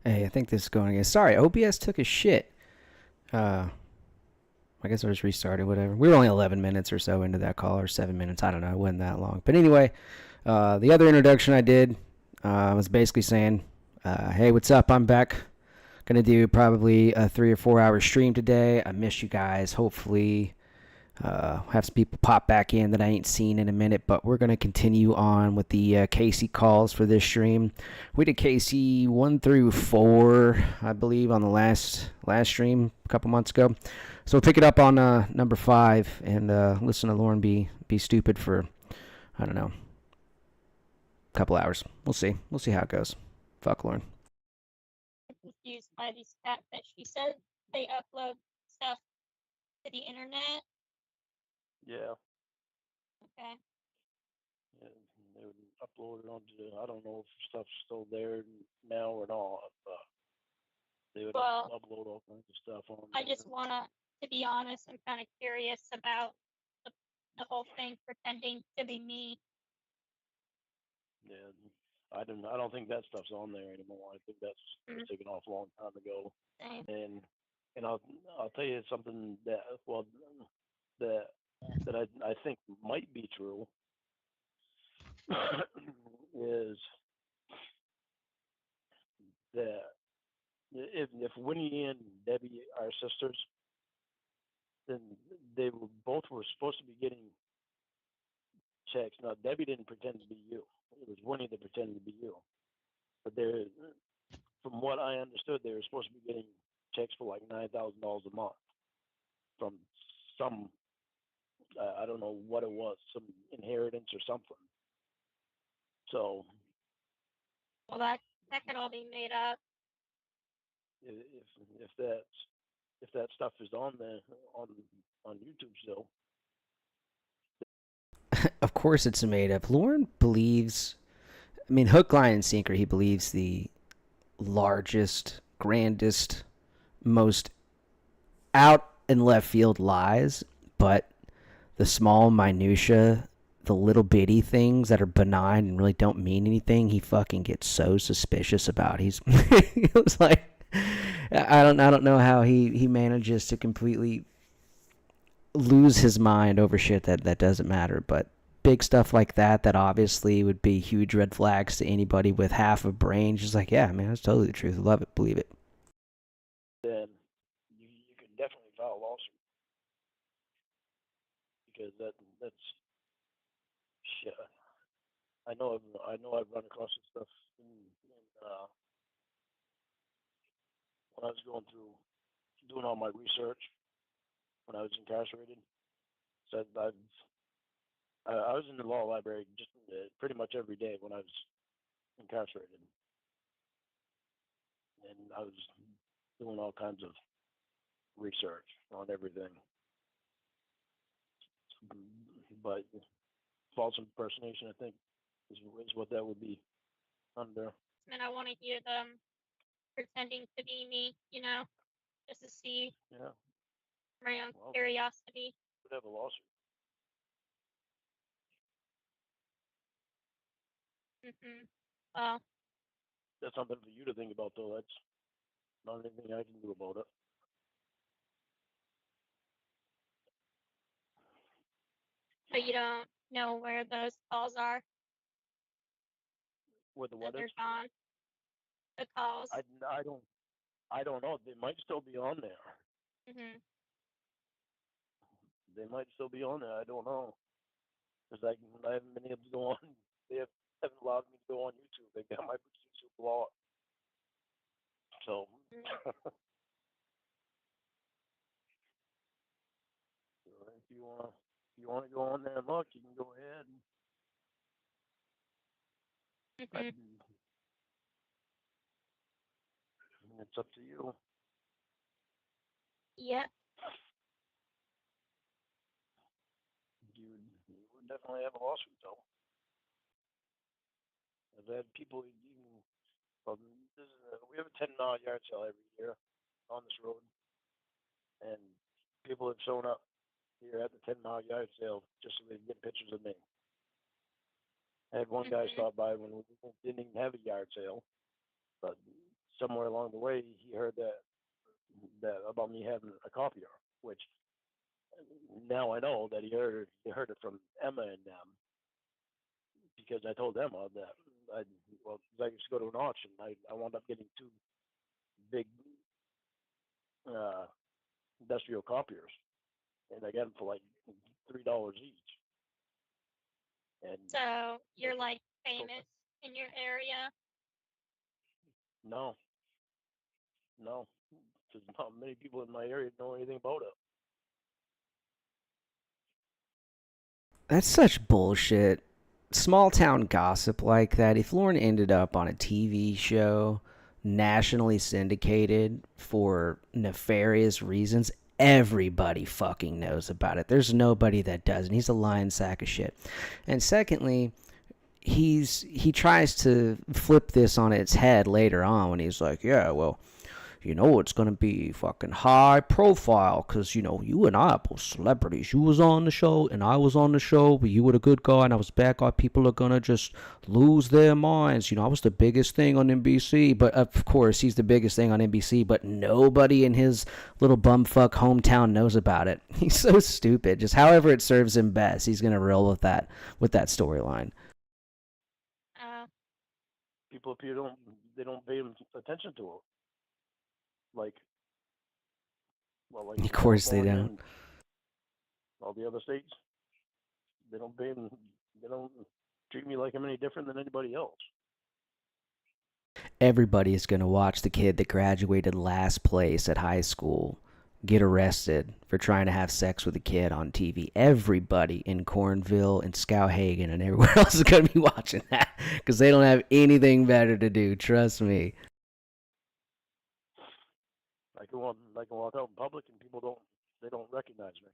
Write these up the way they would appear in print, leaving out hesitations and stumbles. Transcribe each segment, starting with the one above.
Hey, I think this is going again. Sorry, OBS took a shit. Uh, I guess I just restarted, whatever. We were only 11 minutes or so into that call, or 7 minutes. I don't know. It wasn't that long. But anyway, the other introduction I did was basically saying, hey, what's up? I'm back. Gonna do probably a 3 or 4 hour stream today. I miss you guys. Hopefully, have some people pop back in that I ain't seen in a minute, but we're going to continue on with the KC calls for this stream. We did KC 1 through 4, I believe, on the last stream a couple months ago. So we'll pick it up on number 5 and listen to Lorne be stupid for, I don't know, a couple hours. We'll see. We'll see how it goes. Fuck Lorne. Confused by these catfish. She said they upload stuff to the internet. Yeah. Okay. Yeah, they would upload it onto. I don't know if stuff's still there now or not, but they would upload all kinds of stuff on. I just wanna, to be honest, I'm kind of curious about the whole thing pretending to be me. Yeah, I don't think that stuff's on there anymore. I think that's taken off a long time ago. Same. And I'll tell you something that that I think might be true is that if Winnie and Debbie are sisters, then they both were supposed to be getting checks. Now Debbie didn't pretend to be you; it was Winnie that pretended to be you. But from what I understood, they were supposed to be getting checks for like $9,000 a month from some I don't know what it was, some inheritance or something. So, well, that could all be made up. If that stuff is on there on YouTube still. Of course it's made up. Lorne believes, I mean, hook, line, and sinker, he believes the largest, grandest, most out and left field lies, but the small minutia, the little bitty things that are benign and really don't mean anything, he fucking gets so suspicious about. He was like, I don't know how he manages to completely lose his mind over shit that doesn't matter, but big stuff like that obviously would be huge red flags to anybody with half a brain. Just like, yeah, man, that's totally the truth. Love it, believe it. Then you can definitely file a lawsuit because that's shit. I know I've run across this stuff when I was going through doing all my research when I was incarcerated. So I was in the law library just pretty much every day when I was incarcerated, and I was doing all kinds of research on everything. But false impersonation, I think, is what that would be under. And I want to hear them pretending to be me, just to see. Yeah. My own curiosity. Would have a lawsuit. Well, that's something for you to think about, though. That's not anything I can do about it. But you don't know where those calls are? Where the what is? They're gone. The calls. I don't know. They might still be on there. They might still be on there. I don't know. Because I haven't been able to go on. They haven't allowed me to go on YouTube. They got my YouTube blocked. So. If you want to go on there and look, you can go ahead. It's up to you. Yep. You would definitely have a lawsuit, though. I've had people even. We have a 10-mile yard sale every year on this road, and people have shown up here at the 10-mile yard sale just so they can get pictures of me. I had one guy stop by when we didn't even have a yard sale, but somewhere along the way he heard that about me having a copier, which now I know that he heard it from Emma and them because I told Emma that I used to go to an auction. I wound up getting two big uh, industrial copiers, and I got them for like $3 each. And So you're like famous in your area. no, because not many people in my area know anything about it. That's such bullshit. Small town gossip like that. If Lorne ended up on a TV show, nationally syndicated for nefarious reasons, everybody fucking knows about it. There's nobody that doesn't. He's a lying sack of shit. And secondly, he tries to flip this on its head later on when he's like, yeah, well, it's going to be fucking high profile because, you and I are both celebrities. You was on the show and I was on the show, but you were the good guy and I was bad guy. People are going to just lose their minds. I was the biggest thing on NBC. But, of course, he's the biggest thing on NBC, but nobody in his little bumfuck hometown knows about it. He's so stupid. Just however it serves him best, he's going to roll with that storyline. People they don't pay attention to it. Like Of course they California don't. and all the other states, they don't pay them. They don't treat me like I'm any different than anybody else. Everybody is going to watch the kid that graduated last place at high school get arrested for trying to have sex with a kid on TV. Everybody in Cornville and Skowhagen and everywhere else is going to be watching that because they don't have anything better to do. Trust me. I can walk out in public and people don't recognize me.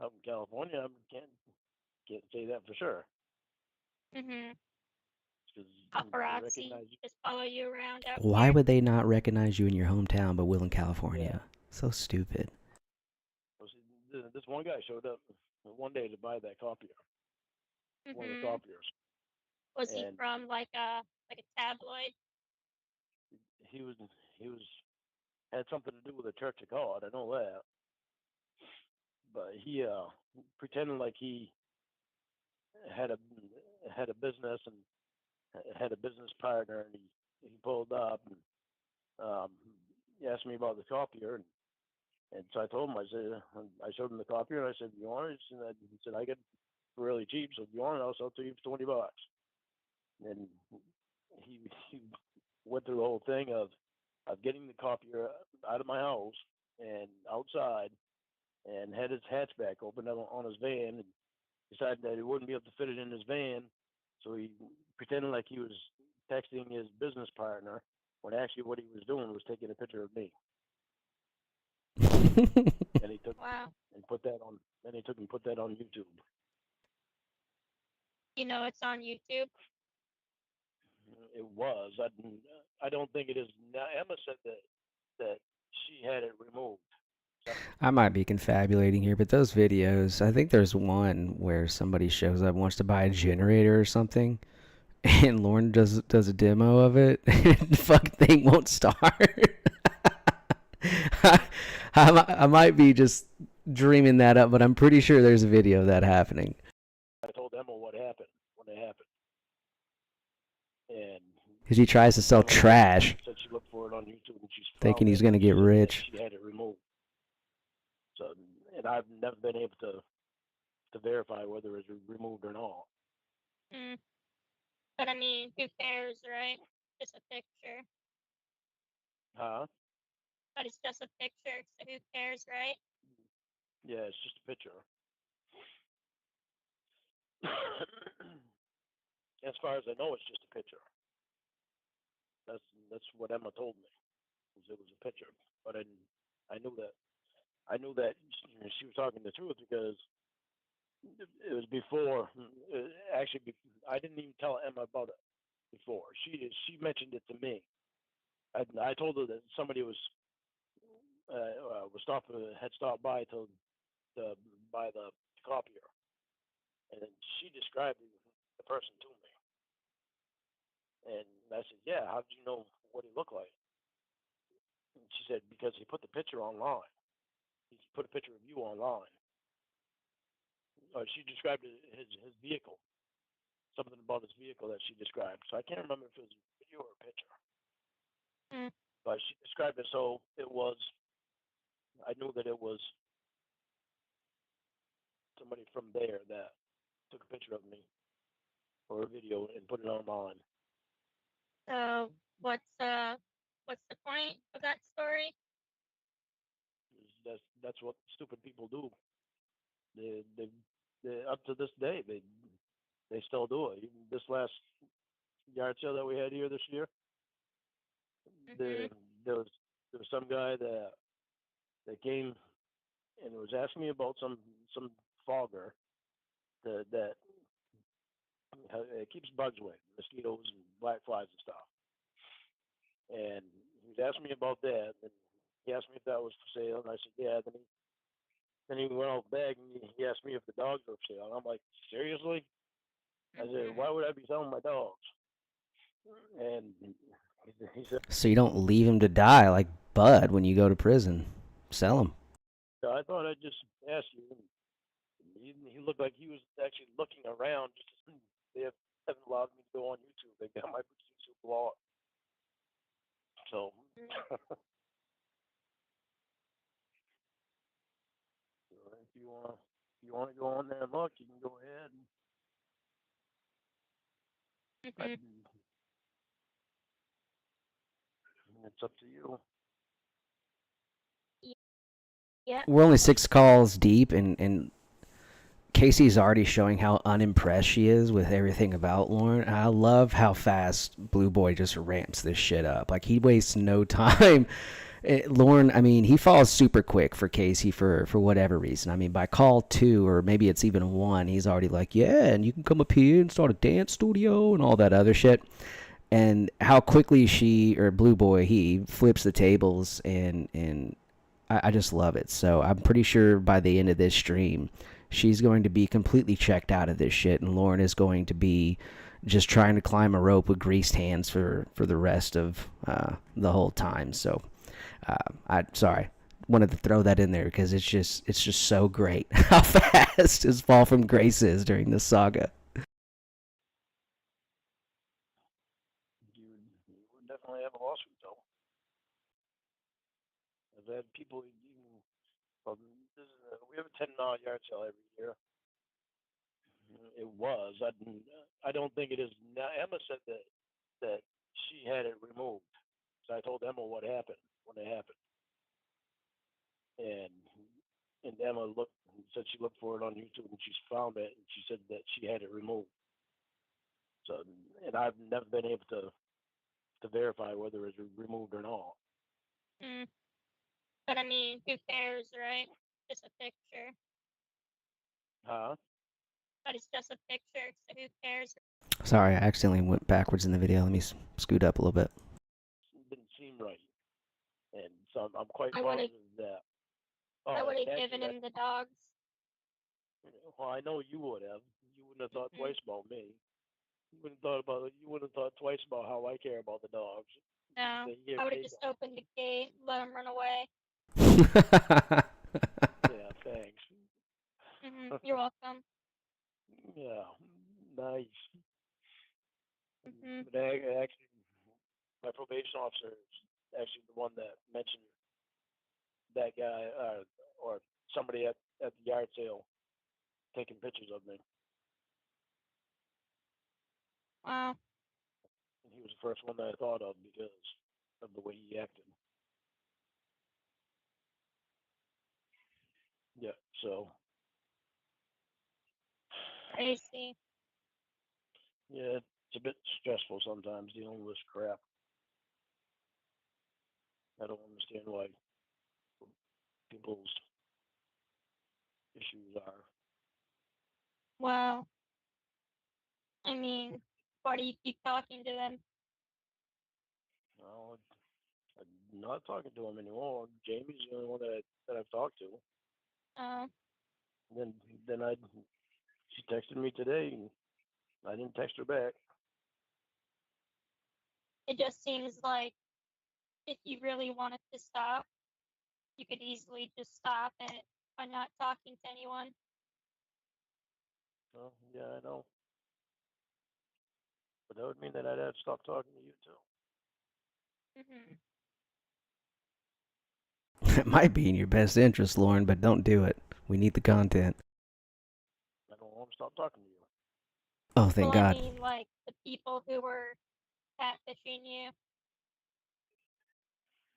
Out in California, I can't say that for sure. Mhm. 'Cause Paparazzi recognize you. just follow you around out Why here. would they not recognize you in your hometown but will in California? So stupid. Well, see, this one guy showed up one day to buy that copier, one of the Mhm. copiers. Was he And from like a tabloid? he was had something to do with the Church of God. I know that. But he pretended like he had a business and had a business partner, and he pulled up and he asked me about the copier, and so I told him, I showed him the copier, and I said, you want it? And he said, I get it really cheap, so if you want it, I'll sell it to you for $20. And he went through the whole thing of getting the copier out of my house and outside, and had his hatchback open up on his van, and decided that he wouldn't be able to fit it in his van, so he pretended like he was texting his business partner when actually what he was doing was taking a picture of me. And he took Wow. and put that on. Then he took and put that on YouTube. It's on YouTube. It was. I don't think it is now. Emma said that she had it removed. So, I might be confabulating here, but those videos, I think there's one where somebody shows up and wants to buy a generator or something, and Lorne does a demo of it, and the fucking thing won't start. I might be just dreaming that up, but I'm pretty sure there's a video of that happening. I told Emma what happened when it happened, and Because he tries to sell Emma trash, said she looked for it on YouTube and she's thinking found he's it, going to and get she said that rich. She had it removed. So, and I've never been able to verify whether it's removed or not. Mm. But I mean, who cares, right? Just a picture. Huh? But it's just a picture, so who cares, right? Yeah, it's just a picture. As far as I know, it's just a picture. That's what Emma told me. It was a picture, but I knew that she was talking the truth because it was before. Actually, I didn't even tell Emma about it before. She mentioned it to me. I told her that somebody had stopped by to buy the copier, and then she described the person to me. And I said, yeah, how did you know what he looked like? And she said, because he put the picture online. He put a picture of you online. She described his vehicle, something about his vehicle that she described. So I can't remember if it was a video or a picture. Mm. But she described it, so it was, I knew that it was somebody from there that took a picture of me or a video and put it online. So what's the point of that story? That's what stupid people do. They up to this day they still do it. Even this last yard sale that we had here this year, Mm-hmm. there was some guy that came and was asking me about some fogger that it keeps bugs away, mosquitoes and black flies and stuff. And he was asking me about that, and he asked me if that was for sale, and I said yeah. Then he went off bag and he asked me if the dogs were for sale. And I'm like, seriously? I said, why would I be selling my dogs? And he said, So you don't leave him to die like Bud when you go to prison. Sell him. I thought I'd just ask you. And he looked like he was actually looking around. They haven't allowed me to go on YouTube. They got my YouTube blocked. So if you want to go on there and look, you can go ahead. Mm-hmm. It's up to you. Yeah. We're only 6 calls deep, and Casey's already showing how unimpressed she is with everything about Lorne. And I love how fast Blue Boy just ramps this shit up. Like, he wastes no time. Lorne, I mean, he falls super quick for Casey for whatever reason. I mean, by call 2, or maybe it's even 1, he's already like, yeah, and you can come up here and start a dance studio and all that other shit. And how quickly she, or Blue Boy, he flips the tables, and I just love it. So I'm pretty sure by the end of this stream, she's going to be completely checked out of this shit, and Lauren is going to be just trying to climb a rope with greased hands for the rest of the whole time. So sorry, wanted to throw that in there because it's just so great how fast his fall from grace is during this saga. You would definitely have a lawsuit though. I've had people even. Well, we have a $10 yard sale every year. It was. I don't think it is now. Emma said that she had it removed. So I told Emma what happened when it happened, and Emma said she looked for it on YouTube and she found it and she said that she had it removed. So, and I've never been able to verify whether it's removed or not. Mm. But I mean, who cares, right? Just a picture. Huh? But it's just a picture, so who cares? Sorry, I accidentally went backwards in the video. Let me scoot up a little bit. It didn't seem right, and so I'm quite I would've- positive that. I would have actually, given him the dogs. Well, I know you would have. You wouldn't have thought Mhm. twice about me. You wouldn't have thought twice about how I care about the dogs. No, Here, I would have take just 'em. opened the gate, let him run away. Yeah, thanks. You're welcome. Yeah, nice. Mhm. But actually, my probation officer is actually the one that mentioned that guy or somebody at the yard sale taking pictures of me. Wow. And he was the first one that I thought of because of the way he acted. Yeah, so Crazy. yeah, it's a bit stressful sometimes dealing with this crap. I don't understand why people's issues are. Wow. I mean, why do you keep talking to them? Well, I'm not talking to him anymore. Jamie's the only one that I've talked to. Oh. And then she texted me today, and I didn't text her back. It just seems like if you really wanted to stop, you could easily just stop it by not talking to anyone. Well, yeah, I know. But that would mean that I'd have to stop talking to you too. It might be in your best interest, Lorne, but don't do it. We need the content. I don't want to stop talking to you. Oh, thank Well, I God. mean, like the people who were catfishing you.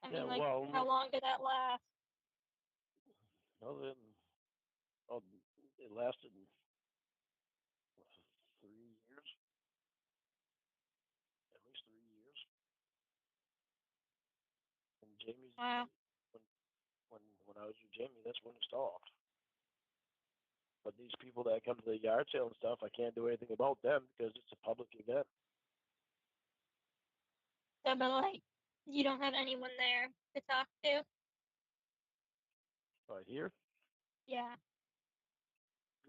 I Yeah, mean, like, well, how long did that last? other than, oh, it lasted 3 years, at least 3 years. And Jamie's Wow. when I was with Jamie, that's when it stopped. But these people that come to the yard sale and stuff, I can't do anything about them because it's a public event. So, but like, you don't have anyone there to talk to? Right here? Yeah.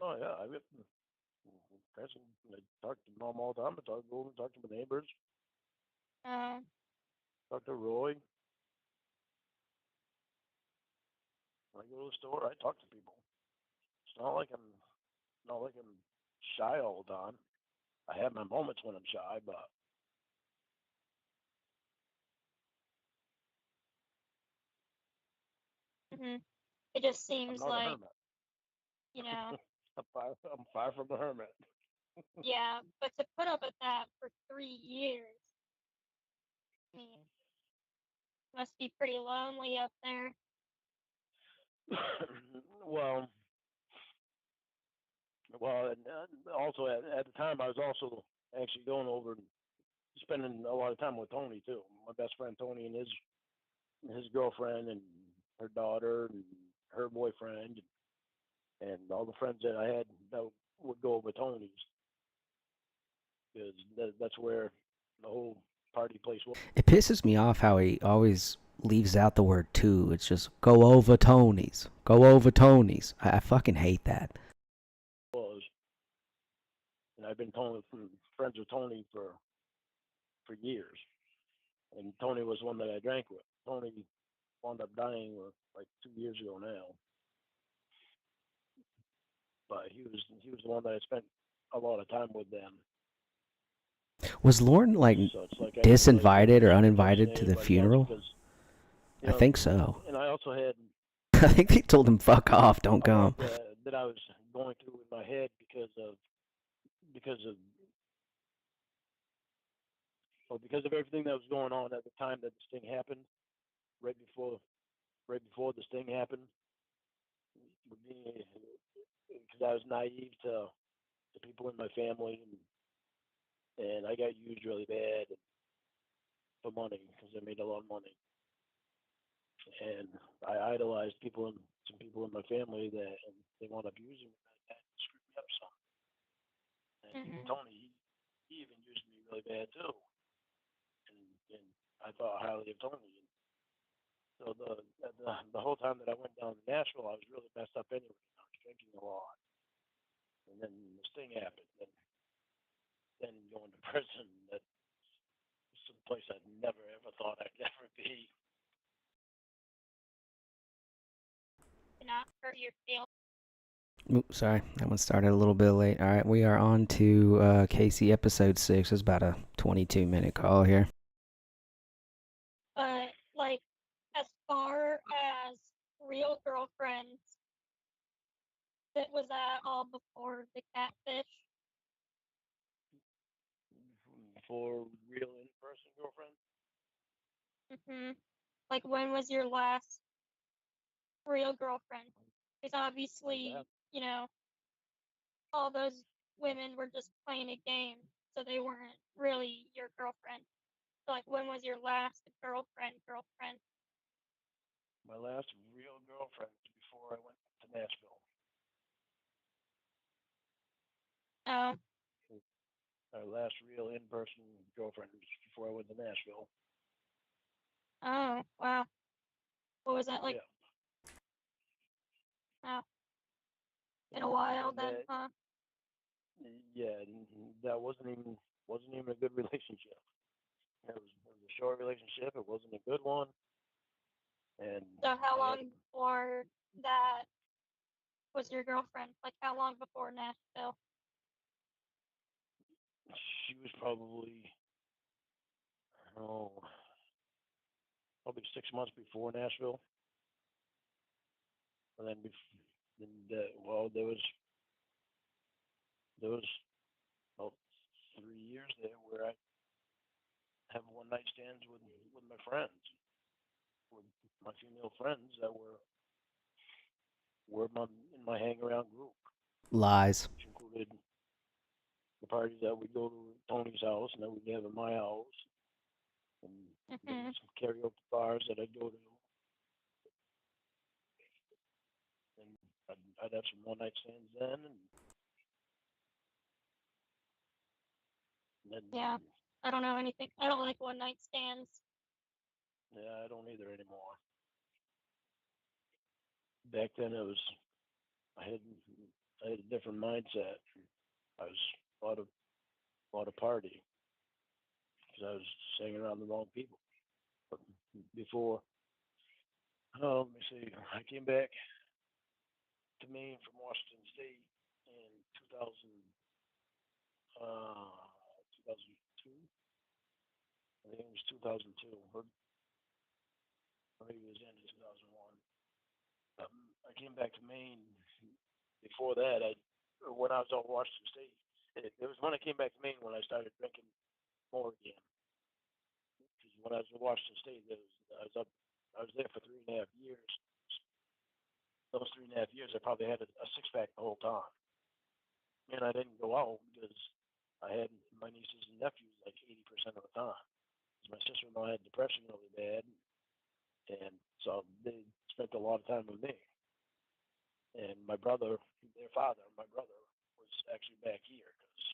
Oh yeah, I get person. I talk to mom all the time. I talk to my neighbors. Um. Talk to Roy. When I go to the store, I talk to people. It's not like I'm shy all the time. I have my moments when I'm shy, but It just I'm seems not a like, hermit. you know, I'm far from a hermit. yeah. But to put up with that for 3 years, I mean, must be pretty lonely up there. well, and also at the time I was also actually going over and spending a lot of time with Tony too. My best friend Tony and his girlfriend and her daughter and her boyfriend and all the friends that I had that would go over Tony's because that's where the whole party place was. It pisses me off how he always leaves out the word to. It's just go over Tony's. Go over Tony's. I fucking hate that. And I've been friends with Tony for years. And Tony was one that I drank with. Tony wound up dying like 2 years ago now. But he was the one that I spent a lot of time with them. Was Lorne like So it's like I disinvited or really uninvited to the funeral? because, I think so. And I also had I think they told him fuck off, don't a lot come. that I was going through in my head because of everything that was going on at the time that this thing happened, right before this thing happened, with me, because I was naive to people in my family, and I got used really bad for money because I made a lot of money, and I idolized some people in my family that and they wound up using me and screwed me up some. And Tony, he even used me really bad too, and I thought highly of Tony. So the whole time that I went down to Nashville, I was really messed up anyway. I was drinking a lot, and then this thing happened, and then going to prison. That's some place I'd never ever thought I'd ever be. Not hurt your feelings. Oops, sorry, that one started a little bit late. All right, we are on to Casey episode 6. It's about a 22-minute call here. But like, as far as real girlfriends, was that all before the catfish? For real in-person girlfriend? Like, when was your last real girlfriend? Because obviously, you know, all those women were just playing a game, so they weren't really your girlfriend. So, like, when was your last girlfriend? My last real girlfriend was before I went to Nashville. Oh. My last real in-person girlfriend was before I went to Nashville. Oh, wow. What was that like? Yeah. Oh. In a while then, huh? Yeah, that wasn't even a good relationship. It was a short relationship. It wasn't a good one. And So how I had, long before that was your girlfriend? Like how long before Nashville? she was probably, oh, probably 6 months before Nashville. And then, well, there was about 3 years there where I have one night stands with my friends, with my female friends that were in my hang around group, Lies. which included the parties that we'd go to Tony's house and then we'd have at my house, and maybe Mhm. some karaoke bars that I'd go to, and I'd have some one night stands then, and then Yeah. I don't know anything. I don't like one night stands. yeah, I don't either anymore. Back then it was I had I had a different mindset. I was bought a party because I was hanging around the wrong people. But before, oh, let me see, I came back to Maine from Washington State in 2002. I think it was 2002, or maybe it was end of 2001. I came back to Maine. Before that, when I was out in Washington State, it was when I came back to Maine when I started drinking more again. Because when I was in Washington State, I was there for 3.5 years. Those 3.5 years, I probably had a six pack the whole time, and I didn't go out because I had my nieces and nephews like 80% of the time. Because my sister-in-law had depression really bad, and so they spent a lot of time with me. And my brother, their father, my brother, was actually back here because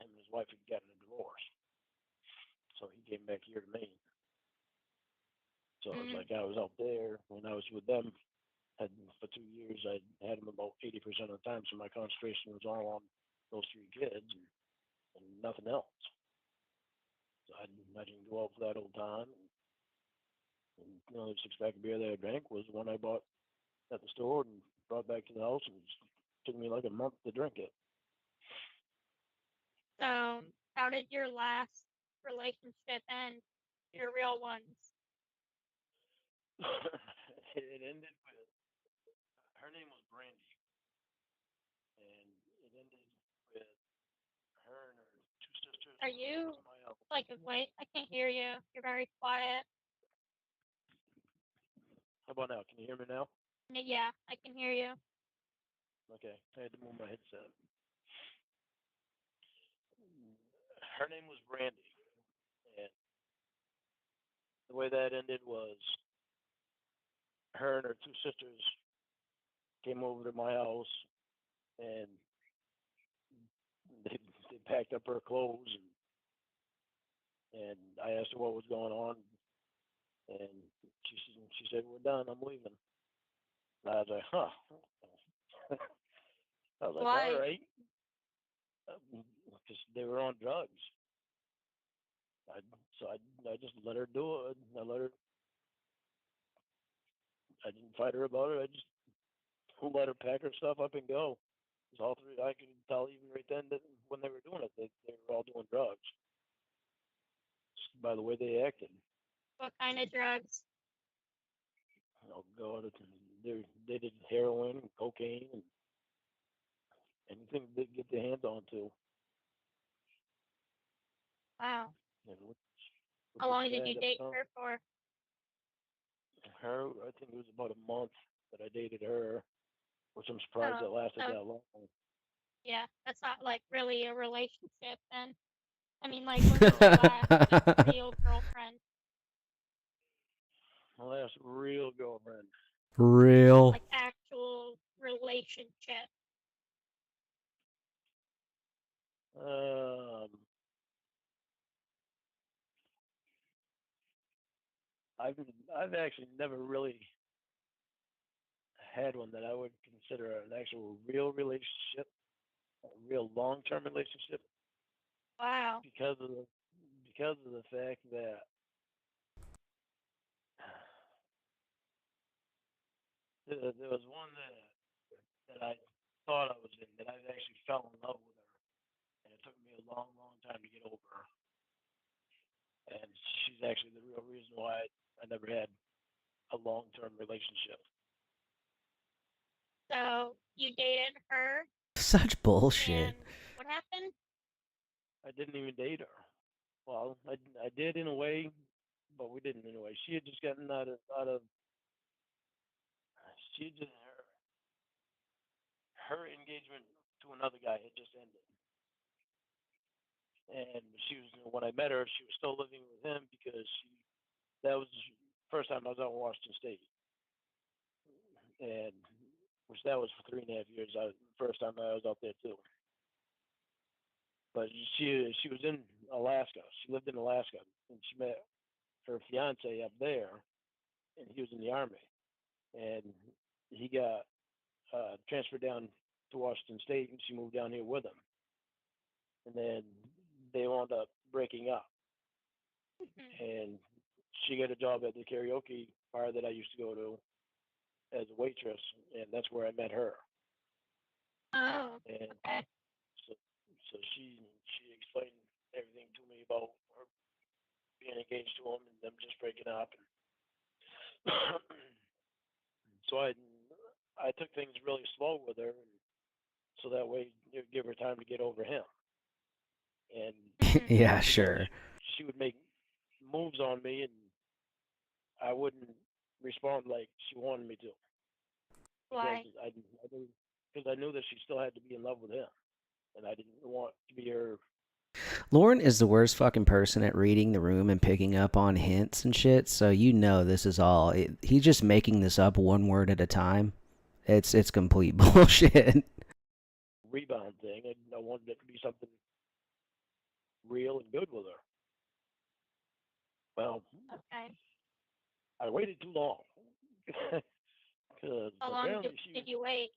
him and his wife had gotten a divorce. So he came back here to Maine. So it was Mhm. like I was out there when I was with them. Had for 2 years, I had them about 80% of the time. So my concentration was all on those three kids and nothing else. So I didn't go out for that whole time. And the only six pack of beer that I drank was one I bought at the store and brought back to the house, and it took me like a month to drink it. So how did your last relationship end? Your real ones. It ended with her name was Brandy, and it ended with her and her two sisters Are moving over you to my house. like wait, I can't hear you. You're very quiet. How about now? Can you hear me now? Yeah, I can hear you. Okay, I had to move my headset. Her name was Brandy, and the way that ended was her and her two sisters came over to my house, and they they packed up her clothes, and I asked her what was going on, and she said we're done. I'm leaving. And I was like, huh. I was like, all Why? right, because they were on drugs. I, I just let her do it. I didn't fight her about it. I just let her pack her stuff up and go. Because all three, I could tell even right then that when they were doing it, they were all doing drugs. Just by the way they acted. What kind of drugs? Oh God, they did heroin, and cocaine, and anything they could get their hands on to. Wow. And How which long did I you ended up date telling her for? her. I think it was about a month that I dated her, which I'm surprised Oh, that lasted so that long. yeah, that's not like really a relationship then. I mean, like, when was your last like real girlfriend? My last real girlfriend. Real. Like actual relationship? Um, I've I've actually never really had one that I would consider an actual real relationship, a real long term relationship, Wow. because of because of the fact that there was one that I thought I was in that I actually fell in love with her, and it took me a long, long time to get over her. And she's actually the real reason why I never had a long-term relationship. So you dated her, Such bullshit. and what happened? I didn't even date her. Well, I did in a way, but we didn't in a way. She had just gotten out of she just her engagement to another guy had just ended, and she was when I met her, she was still living with him because that was the first time I was out in Washington State, and which that was for 3.5 years. First time I was out there too. But she was in Alaska. She lived in Alaska, and she met her fiance up there, and he was in the army, and he got transferred down to Washington State, and she moved down here with him, and then they wound up breaking up, and she got a job at the karaoke bar that I used to go to as a waitress, and that's where I met her. Oh, And okay. so she explained everything to me about her being engaged to him and them just breaking up. And so I took things really slow with her, and so that way you'd give her time to get over him. And Yeah, sure. she would make moves on me, and I wouldn't respond like she wanted me to. Why? Because I knew that she still had to be in love with him, and I didn't want to be her. Lorne is the worst fucking person at reading the room and picking up on hints and shit, so you know this is all. He's just making this up one word at a time. It's complete bullshit. Rebound thing. I wanted it to be something real and good with her. Well, Okay. I waited too long. Because How long apparently did you wait?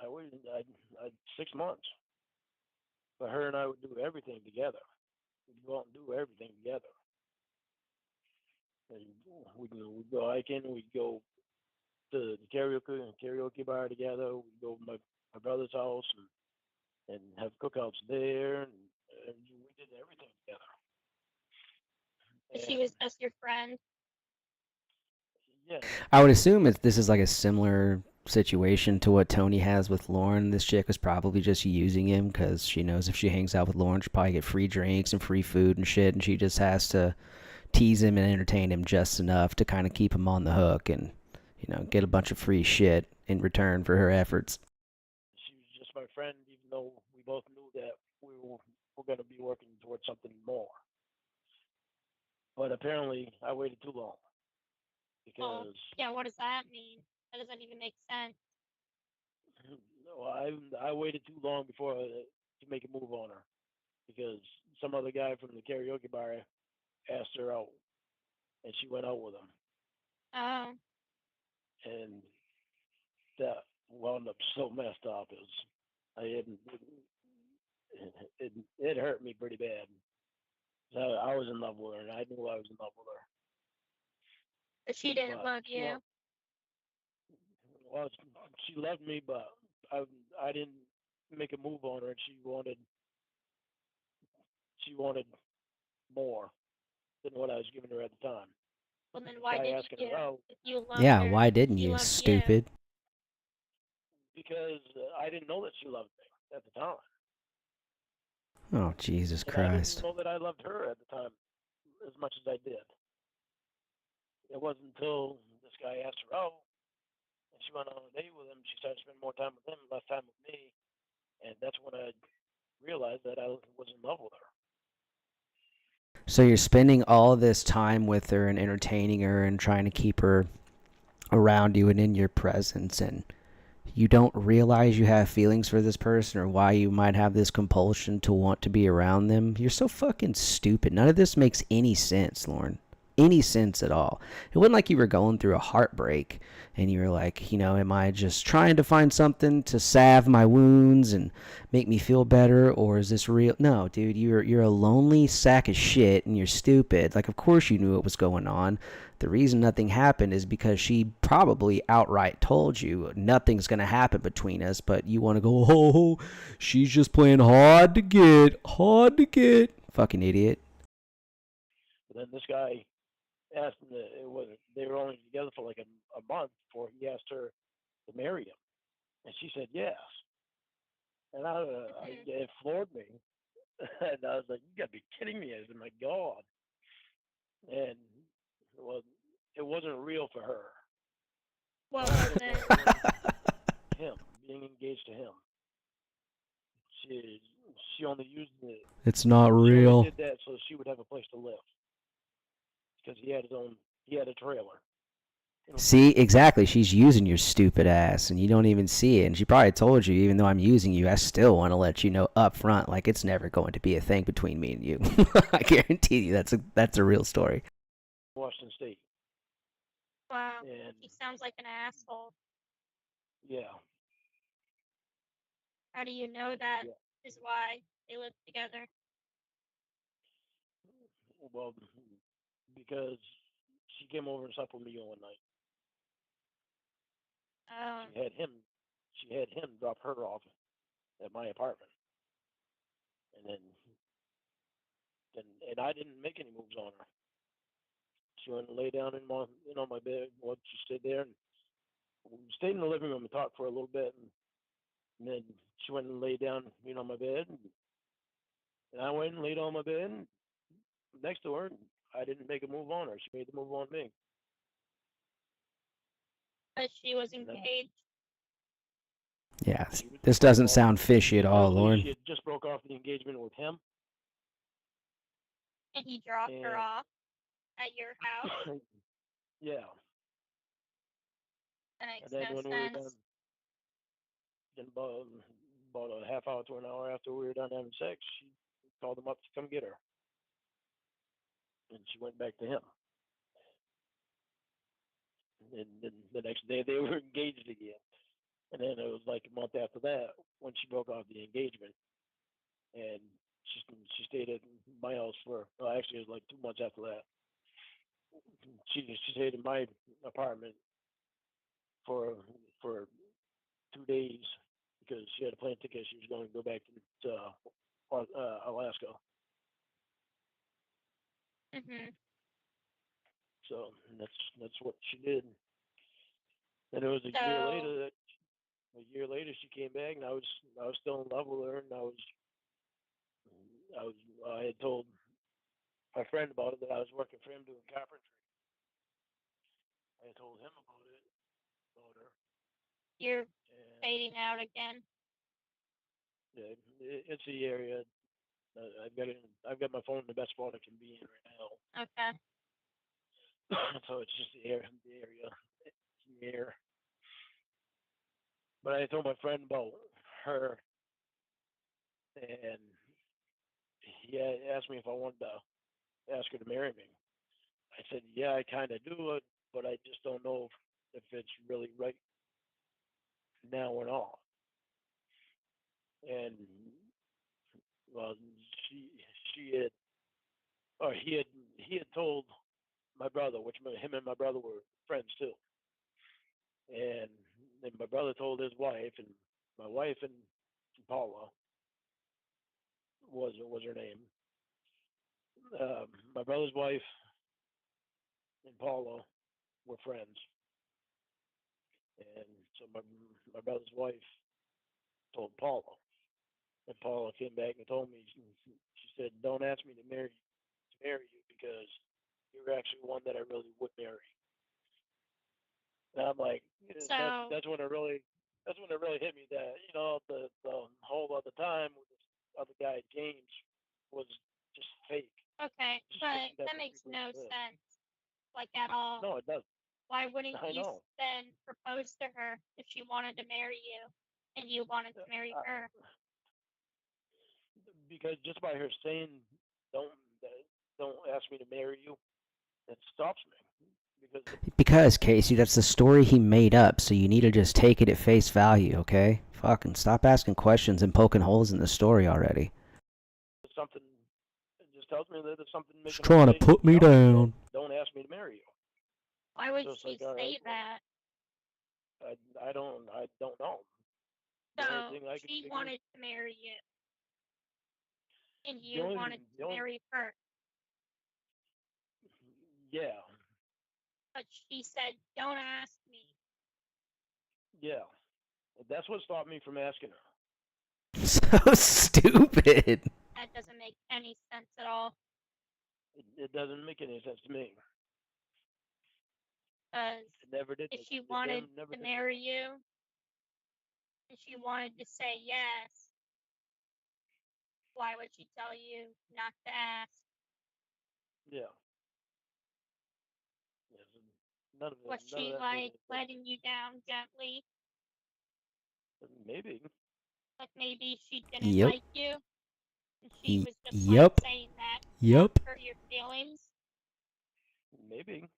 I waited 6 months. But her and I would do everything together. We'd go out and do everything together. And we'd go hiking. We'd go to the karaoke bar together. We'd go to my brother's house and have cookouts there. And we did everything together. She was just your friend. Yeah. I would assume this is like a similar situation to what Tony has with Lorne. This chick is probably just using him because she knows if she hangs out with Lorne, she'll probably get free drinks and free food and shit, and she just has to tease him and entertain him just enough to kind of keep him on the hook and, you know, get a bunch of free shit in return for her efforts. She was just my friend, even though we both knew that we were going to be working towards something more. But apparently, I waited too long. Because yeah, what does that mean? That doesn't even make sense. no, I waited too long before to make a move on her, because some other guy from the karaoke bar asked her out, and she went out with him, Oh, and that wound up so messed up. It hurt me pretty bad. I was in love with her, and I knew I was in love with her. but she didn't love you. Well, she loved me, but I didn't make a move on her, and she wanted more than what I was giving her at the time. Well, then why didn't you? If you loved Yeah, her, why didn't she you, loved stupid? Because I didn't know that she loved me at the time. Oh, Jesus And Christ. I didn't know that I loved her at the time as much as I did. It wasn't until this guy asked her out, and she went on a date with him, she started spending more time with him, less time with me, and that's when I realized that I was in love with her. So you're spending all this time with her and entertaining her and trying to keep her around you and in your presence, and you don't realize you have feelings for this person or why you might have this compulsion to want to be around them. You're so fucking stupid. None of this makes any sense, Lorne. any sense at all. It wasn't like you were going through a heartbreak and you were like, am I just trying to find something to salve my wounds and make me feel better, or is this real? No, dude, you're a lonely sack of shit and you're stupid. Like, of course you knew what was going on. The reason nothing happened is because she probably outright told you nothing's going to happen between us, but you want to go, oh, she's just playing hard to get, hard to get. Fucking idiot. But then this guy asked him, they were only together for like a month before he asked her to marry him. And she said yes. And it floored me. And I was like, you gotta be kidding me. I said, my God. And, well, it wasn't real for her. What was it? Him, being engaged to him. She only used it. It's not She real. only did that so she would have a place to live. Because he had a trailer. See, exactly. She's using your stupid ass, and you don't even see it. And she probably told you, even though I'm using you, I still want to let you know up front, like it's never going to be a thing between me and you. I guarantee you, that's a real story. Washington State. Wow. And He sounds like an asshole. yeah. How do you know that Yeah. is why they live together? Well, because she came over and slept with me one night. She had him drop her off at my apartment. And I didn't make any moves on her. She went and lay down on my bed. Well, she stayed there and we stayed in the living room and talked for a little bit. And then she went and lay down, on my bed. And I went and laid on my bed next to her. And I didn't make a move on her. She made the move on me. But she was engaged. Yeah, this doesn't sound fishy at all, Lorne. She had just broke off the engagement with him. And he dropped her off at your house? Yeah. That makes And then no when we were sense. done, about a half hour to an hour after we were done having sex, she called him up to come get her. And she went back to him. And then the next day they were engaged again. And then it was like a month after that when she broke off the engagement. And she stayed at my house actually it was like 2 months after that. She stayed in my apartment for 2 days because she had a plane ticket. She was going to go back to Alaska. Mhm. So that's what she did. And it was a year later she came back, and I was still in love with her, and I had told my friend about it, that I was working for him doing carpentry. I had told him about her. You're And fading out again. yeah, it's the area. I've got my phone in the best spot it can be in right now. Okay. So it's just the area, here. But I told my friend about her, and he asked me if I wanted to ask her to marry me. I said, yeah, I kind of do it, but I just don't know if it's really right now or not. And well, he had told my brother, which him and my brother were friends too. And then my brother told his wife, and my wife and Paula was her name. My brother's wife and Paula were friends, and so my brother's wife told Paula, and Paula came back and told me. She said, "Don't ask me to marry you because you're actually one that I really would marry." And I'm like, So that's when it really hit me that the whole other time with this other guy James was just fake. okay, but that makes no sense, like at all. No, it doesn't. Why wouldn't I you know. then propose to her if she wanted to marry you and you wanted to marry her? Because just by her saying don't ask me to marry you, It stops me because Because, Casey, that's the story he made up, so you need to just take it at face value, okay? Fucking stop asking questions and poking holes in the story already. something it just tells me that there's something She's making trying to say, put me "No, down. Don't ask me to marry you." Why would So it's she like, all say right, that? I don't know. The So only thing I could she figure, wanted to marry you, and the you only, wanted the to only, marry her, yeah, but she said, "Don't ask me." yeah. That's what stopped me from asking her. So stupid. That doesn't make any sense at all. It doesn't make any sense to me. Because It never did. if she It wanted never to did. marry you, and she wanted to say yes, why would she tell you not to ask? Yeah. Yes. None of it. Was None of she that made like any sense. letting you down gently? Maybe. Like maybe she didn't Yep. like you, and she was just Yep. like saying that to not Yep. hurt your feelings. Maybe.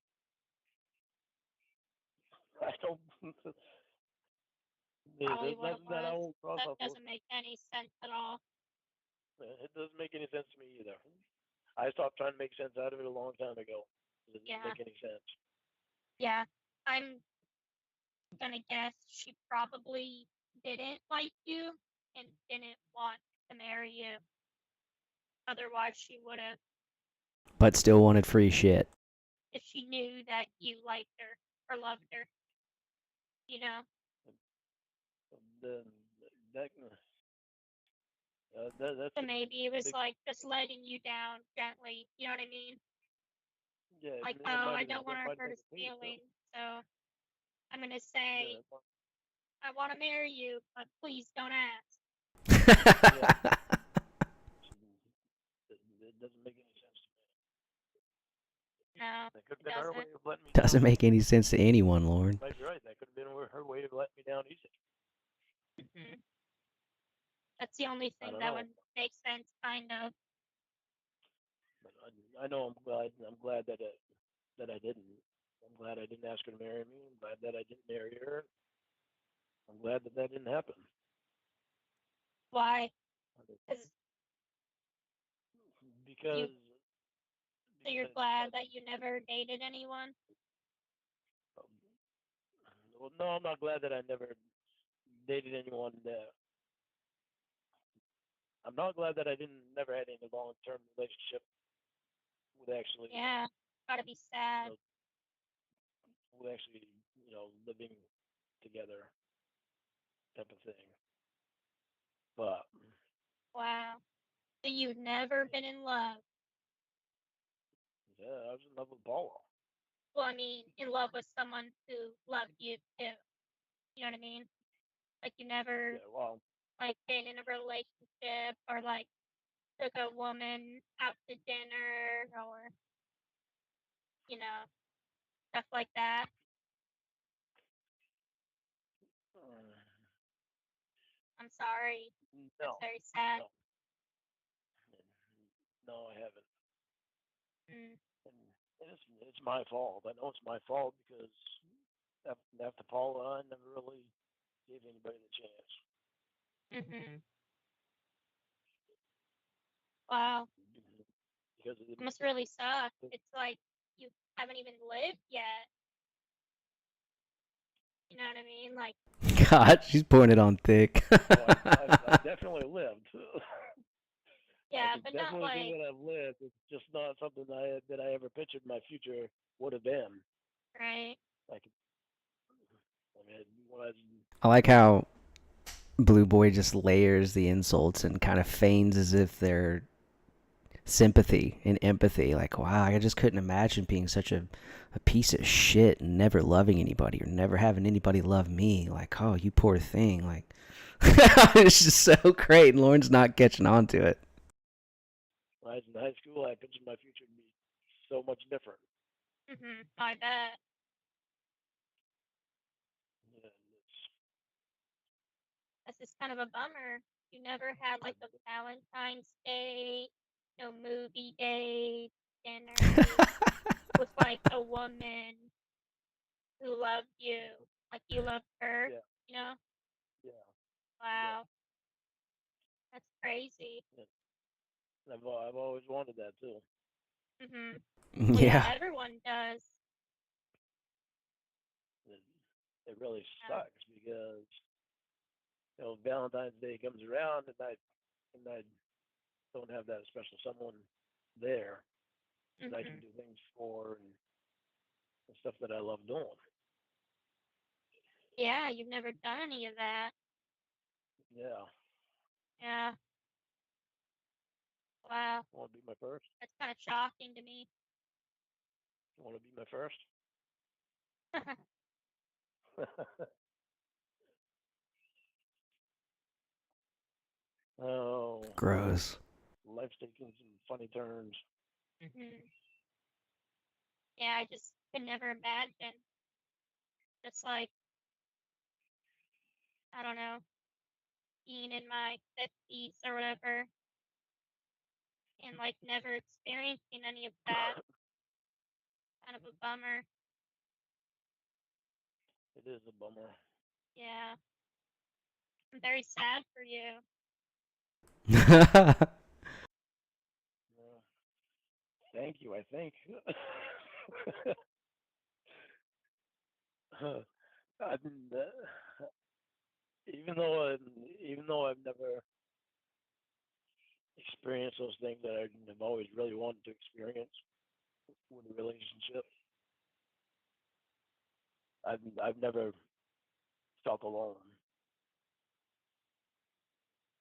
I don't. Probably There's what it nothing that I was. won't cross That off. doesn't make any sense at all. It doesn't make any sense to me either. I stopped trying to make sense out of it a long time ago. It doesn't Yeah. make any sense. Yeah, I'm gonna guess she probably didn't like you and didn't want to marry you. Otherwise, she would have, But still wanted free shit. if she knew that you liked her or loved her. You know? The, that, that's So maybe it was big, like just letting you down gently. You know what I mean? yeah. Like, It oh, might I have don't want to might have hurt been his the case, feelings, so I'm gonna yeah, say, I want to marry you, but please don't ask. it doesn't make any sense to me. No, That could have it been her way doesn't. of letting me Doesn't down. make any sense to anyone, Lorne. Might be right. That could have been her way of letting me down easy. Mhm. That's the only I thing don't that know. would make sense, kind of. But I know I'm glad that that I didn't. I'm glad I didn't ask her to marry me. I'm glad that I didn't marry her. I'm glad that that didn't happen. Why? 'Cause Because so you're glad that you never dated anyone? well, no, I'm not glad that I never dated anyone. I'm not glad that I didn't never had any long-term relationship with actually, Yeah, gotta be sad. with actually, living together type of thing. But Wow. So you've never been in love? yeah, I was in love with Paula. Well, I mean, in love with someone who loved you too. You know what I mean? Like you never Yeah, well, like been in a relationship or like took a woman out to dinner or stuff like that. I'm sorry. That's no, very sad. no, no, I haven't. Mm. And it's my fault. I know it's my fault because after Paula, I never really gave anybody the chance. Mhm. Wow. Because It must really suck. It's like you haven't even lived yet. You know what I mean? Like, God, she's pouring it on thick. I definitely lived. yeah, I can but not definitely say like, that I've lived. It's just not something that I ever pictured my future would have been. right? Like, I mean, when I, I like how Blue Boy just layers the insults and kind of feigns as if they're sympathy and empathy. Like, wow, I just couldn't imagine being such a piece of shit and never loving anybody or never having anybody love me. Like, oh, you poor thing. Like, it's just so great. And Lauren's not catching on to it. when I was in high school, I pictured my future to be so much different. I bet. Yeah, This is kind of a bummer. You never had like a Valentine's Day, no movie date, dinner with like woman who loved you like you loved her, Yeah, you know? yeah, Wow. That's crazy. yeah. I've always wanted that too. Mhm. Well, yeah, Yeah. everyone does. It, it really Yeah. sucks because Valentine's Day comes around and I don't have that special someone there that I can Mhm. do things for and stuff that I love doing. Yeah, you've never done any of that. Yeah, Yeah. Wow. want to be my first? That's kind of shocking to me. Want to be my first? Oh, Gross. life's taking some funny turns. Mhm. Yeah, I just could never imagine. Just like, I don't know, being in my 50s or whatever and like never experiencing any of that. Kind of a bummer. It is a bummer. Yeah. I'm very sad for you. Yeah. Thank you. I think. I didn't, even though I've never experienced those things that I've always really wanted to experience with a relationship, I've never felt alone.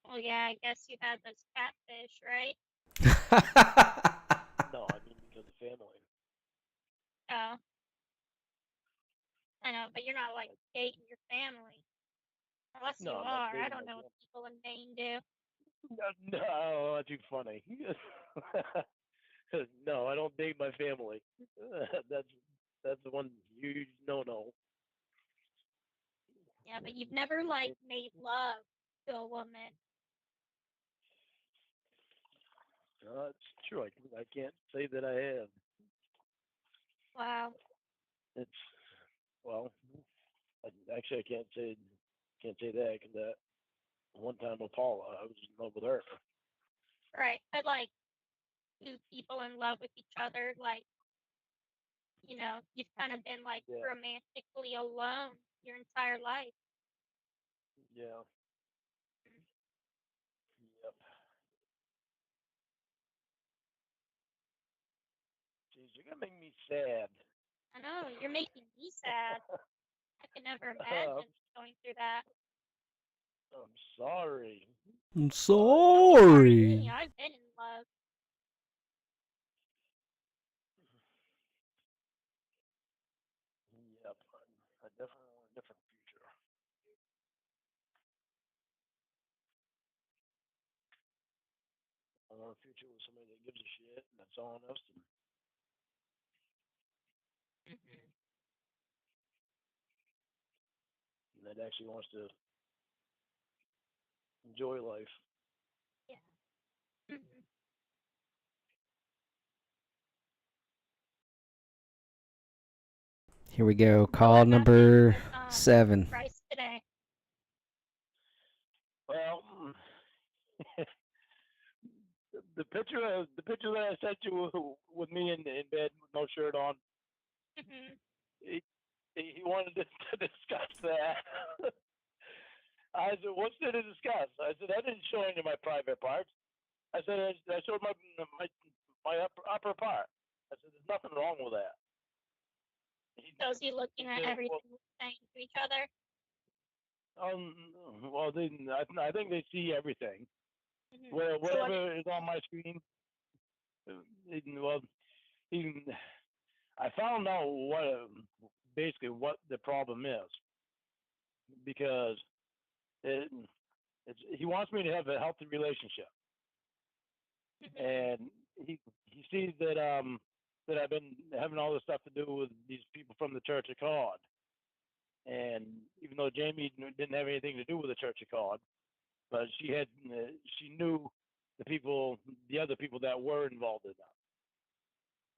Well, yeah, I guess you had those catfish, right? No, I mean because of family. Oh, I know, but you're not like dating your family. Unless No, you I'm not are. I dating don't my know what family. people in Maine do. No, no, that's too funny. No, I don't date my family. That's that's the one huge no. Yeah, but you've never like made love to a woman. It's true. I can't say that I have. Wow. It's well, actually I can't say that because that one time with Paula, I was in love with her. Right. But like two people in love with each other, like, you've kind of been like Yeah, romantically alone your entire life. yeah, yep. Jeez, you're gonna make me sad. I know, you're making me sad. I could never I'm, imagine going through that. I'm sorry. I'm But Don't be sorry to me. sorry. I've been in love. yep, I definitely want a different future. I want a future with somebody that gives a shit and that's honest Hmm. and that actually wants to enjoy life. Yeah. Hmm. Here we go. So Call what happened number with 7. Bryce today? Well, the picture that I sent you with me in bed with no shirt on, Hmm. he, he wanted to discuss that. I said, "What's there to discuss?" I said, "I didn't show any of my private parts." I said, "I showed my upper part." I said, "There's nothing wrong with that." So is he looking He at said, "Well, everything we're saying to each other? well, I think they see everything. Hmm. Well, So what? whatever is on my screen, well, he, I found out basically what the problem is because it, he wants me to have a healthy relationship, Hmm. and he sees that I've been having all this stuff to do with these people from the Church of God, and even though Jamie didn't have anything to do with the Church of God, but she knew the other people that were involved in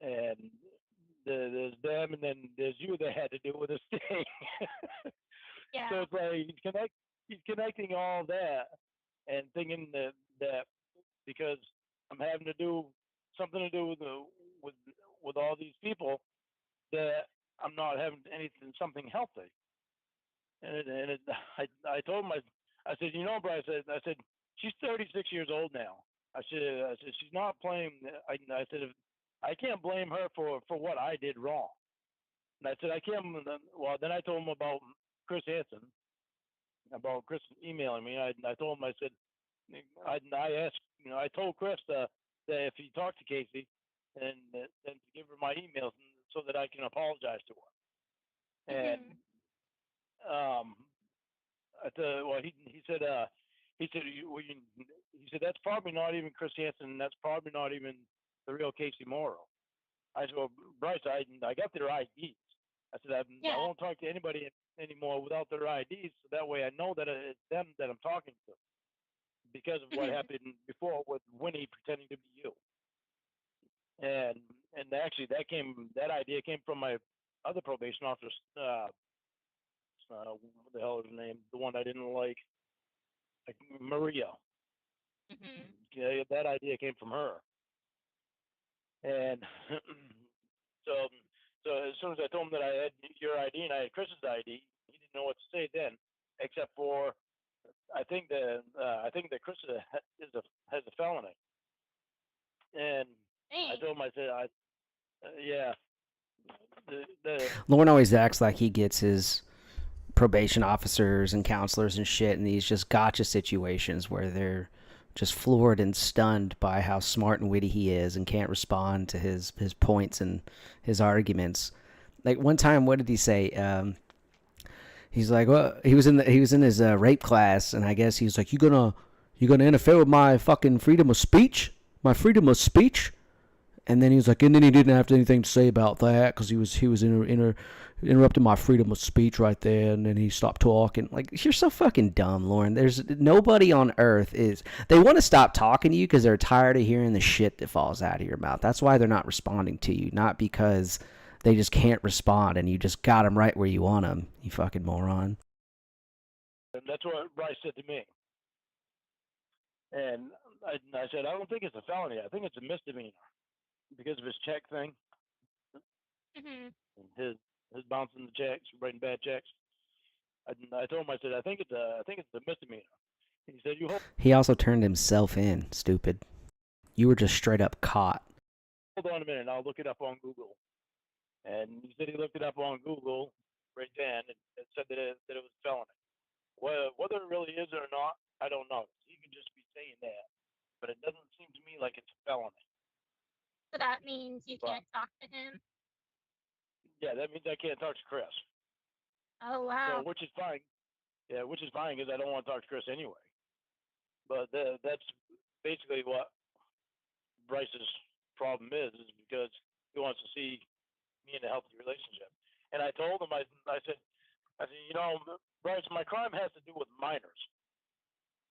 that, and there's them, and then there's you that had to deal with this thing. Yeah. So it's like he's connecting all that and thinking that because I'm having to do something to do with with all these people that I'm not having anything something healthy. I told him I said, you know, Bryce, I said she's 36 years old now. I said she's not playing. I said I can't blame her for what I did wrong. And I said I can't. Well, then I told him about Chris Hansen, about Chris emailing me. I told him, I said I asked, I told Chris that if he talked to Casey, and then to give her my emails so that I can apologize to her. And um, well, he said he said that's probably not even Chris Hansen. That's probably not even the real Casey Morrow. I said, well, Bryce, I got their IDs. I said I won't talk to anybody anymore without their IDs, so that way I know that it's them that I'm talking to, because of what happened before with Winnie pretending to be you. And actually that idea came from my other probation officer. What the hell is her name? The one I didn't like Maria. Yeah, that idea came from her. And so as soon as I told him that I had your ID and I had Chris's ID, he didn't know what to say then, except for I think that Chris has a felony. And I told him, I said, yeah. Lorne always acts like he gets his probation officers and counselors and shit in these just gotcha situations where they're just floored and stunned by how smart and witty he is and can't respond to his points and his arguments. Like one time, what did he say? He's like, well, he was in his rape class, and I guess he was like, you gonna interfere with my fucking freedom of speech? My freedom of speech? And then he was like, and then he didn't have anything to say about that because he was interrupting my freedom of speech right there, and then he stopped talking. Like, you're so fucking dumb, Lorne. There's nobody on earth is. They want to stop talking to you because they're tired of hearing the shit that falls out of your mouth. That's why they're not responding to you, not because they just can't respond and you just got them right where you want them. You fucking moron. And that's what Bryce said to me. And I said, I don't think it's a felony. I think it's a misdemeanor because of his check thing. His bouncing the checks, writing bad checks. I told him, I said, I think it's a misdemeanor. He said, you hold. He also turned himself in, stupid. You were just straight up caught. Hold on a minute, I'll look it up on Google. And he said he looked it up on Google right then and said that it was a felony. Whether it really is or not, I don't know. He could just be saying that, but it doesn't seem to me like it's a felony. So that means you can't talk to him? Yeah, that means I can't talk to Chris. Oh, wow. So, which is fine. Yeah, which is fine because I don't want to talk to Chris anyway. But that's basically what Bryce's problem is because he wants to see me in a healthy relationship. And I told him, I said, you know, Bryce, my crime has to do with minors.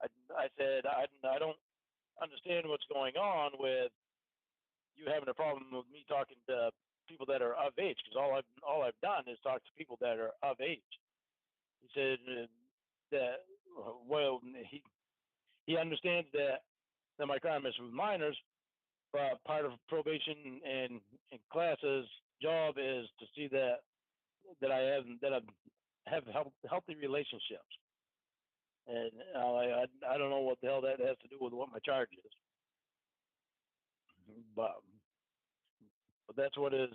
I said, I don't understand what's going on with you having a problem with me talking to people that are of age, because all I've done is talk to people that are of age. He said that well, he understands that my crime is with minors, but part of probation and classes job is to see that I have healthy relationships. And I don't know what the hell that has to do with what my charge is, but that's what the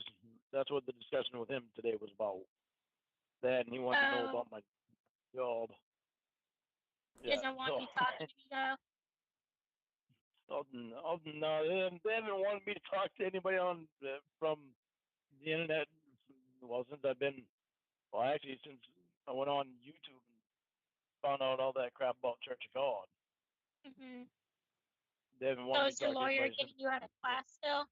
discussion with him today was about. That, and he wants to know about my job. He doesn't want me talking to you, though. No, they haven't wanted me to talk to anybody on from the internet. Well, since actually since I went on YouTube and found out all that crap about Church of God. They haven't wanted me to So is your talk to lawyer anybody. getting you out of class still?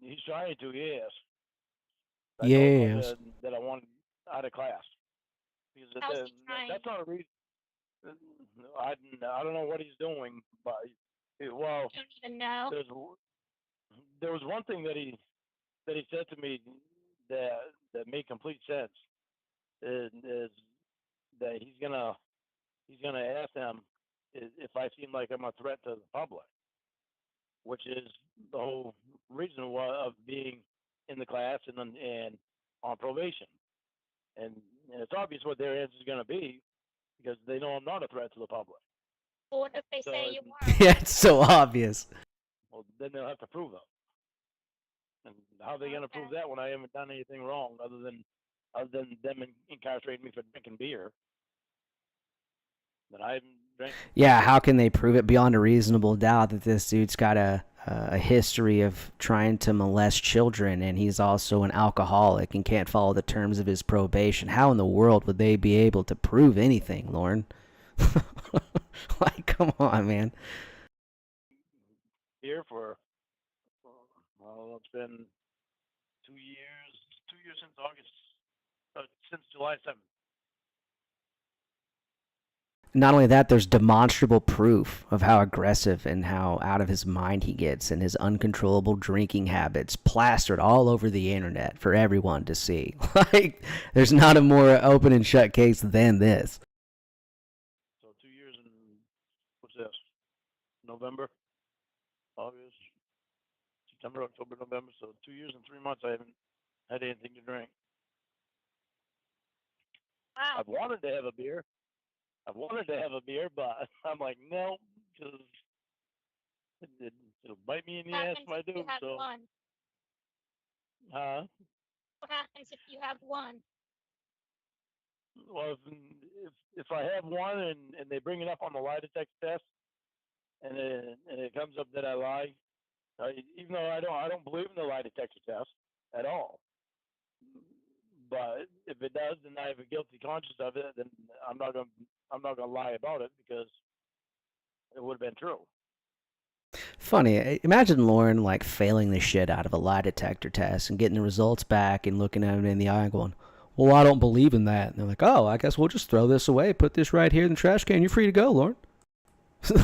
He's trying to, yes. Yes. I told him that I wanted out of class because How's he trying? that's not a reason. I don't know what he's doing, but well, You don't even know. there was one thing that that he said to me that made complete sense is that he's gonna ask them if I seem like I'm a threat to the public, which is the whole reason why of being in the class and on probation. And it's obvious what their answer is going to be because they know I'm not a threat to the public. Well, what if they So say you it's- are? Yeah, it's so obvious. Well, then they'll have to prove it. And how are they going to prove Okay. that when I haven't done anything wrong other than them incarcerating me for drinking beer? That I haven't drank. Yeah, how can they prove it beyond a reasonable doubt that this dude's got a history of trying to molest children and he's also an alcoholic and can't follow the terms of his probation? How in the world would they be able to prove anything, Lorne? Like, come on, man. Beer for well, it's been 2 years. 2 years since August. Since July 7th. Not only that, there's demonstrable proof of how aggressive and how out of his mind he gets and his uncontrollable drinking habits plastered all over the internet for everyone to see. Like, there's not a more open and shut case than this. So 2 years and what's this? November, August, September, October, November. So 2 years and 3 months I haven't had anything to drink. Wow. I've wanted to have a beer. But I'm like, no, because it'll bite me in the What ass happens if I if do. you have So, one? What happens if you have one? well, if I have one and they bring it up on the lie detector test, and it comes up that I lie, even though I don't believe in the lie detector test at all. But if it does, then I have a guilty conscience of it. Then I'm not gonna lie about it because it would have been true. Funny, imagine Lorne like failing the shit out of a lie detector test and getting the results back and looking at him in the eye and going, well, I don't believe in that. And they're like, oh, I guess we'll just throw this away, put this right here in the trash can. You're free to go, Lorne.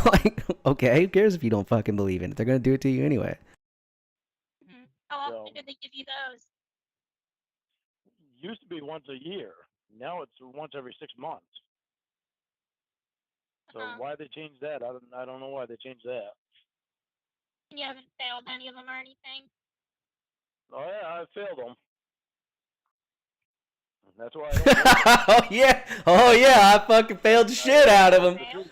Like, okay, who cares if you don't fucking believe in it? They're going to do it to you anyway. Mm-hmm. How often So- do they give you those? Used to be once a year. Now it's once every 6 months. So why they changed that? I don't know why they changed that. You haven't failed any of them or anything? Oh yeah, I failed them. That's why I don't believe them. Oh yeah, I fucking failed the shit out of them. The truth.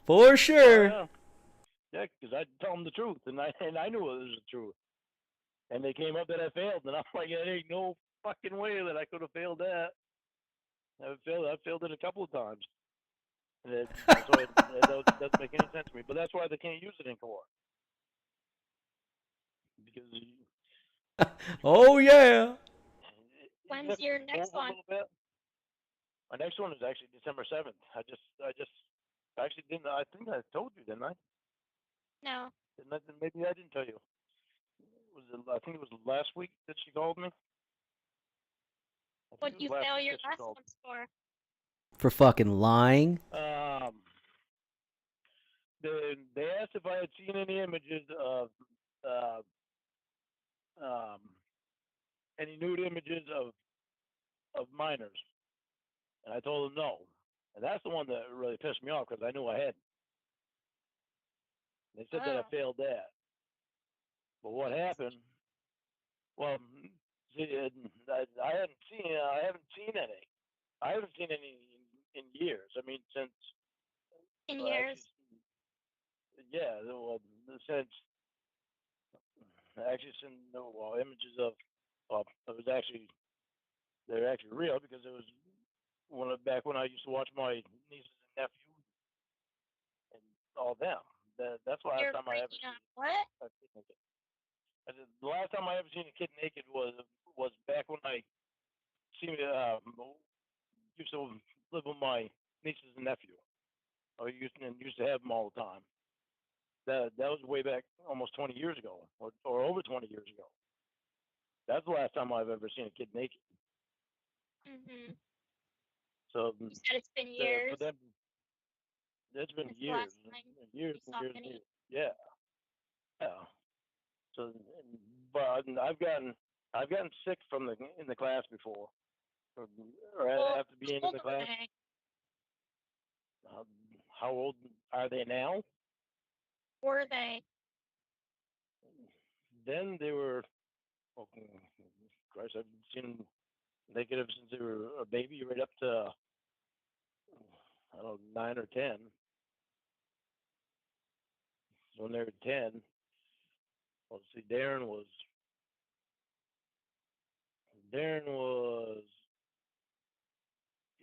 For sure. Oh, yeah, because I tell them the truth, and I knew it was the truth. And they came up that I failed, and I'm like, there ain't no fucking way that I could have failed that. I failed it a couple of times. And it doesn't make any sense to me. But that's why they can't use it in court. Because Oh yeah. When's your next one? My next one is actually December 7th. I actually didn't. I think I told you, didn't I? No. Maybe I didn't tell you. I think it was last week that she called me. What did you fail your last ones for? For fucking lying. They asked if I had seen any images of any nude images of minors, and I told them no. And that's the one that really pissed me off because I knew I had. They said that I failed that. But what happened? Well, see, I haven't seen any. I haven't seen any in years. I mean, since In years? Yeah, well, since images of it was actually they're actually real because it was back when I used to watch my nieces and nephews and all them. That's the last You're time I ever freaking seen out. What? a kid naked. The last time I ever seen a kid naked was back when I used to live with my nieces and nephew. I used to have them all the time. That was way back almost 20 years ago, or over 20 years ago. That's the last time I've ever seen a kid naked. Mhm. So You said it's been years. for them, it's been Since the years, last time and years you and saw years and any. years. Yeah, yeah. So but I've gotten sick from in the class before, or Well, after being how in the old were class. they? How old are they now? Were they? Then they were. Oh, Christ, I've seen them naked ever since they were a baby, right up to I don't know 9 or 10. So when they were 10, well, see, Darren was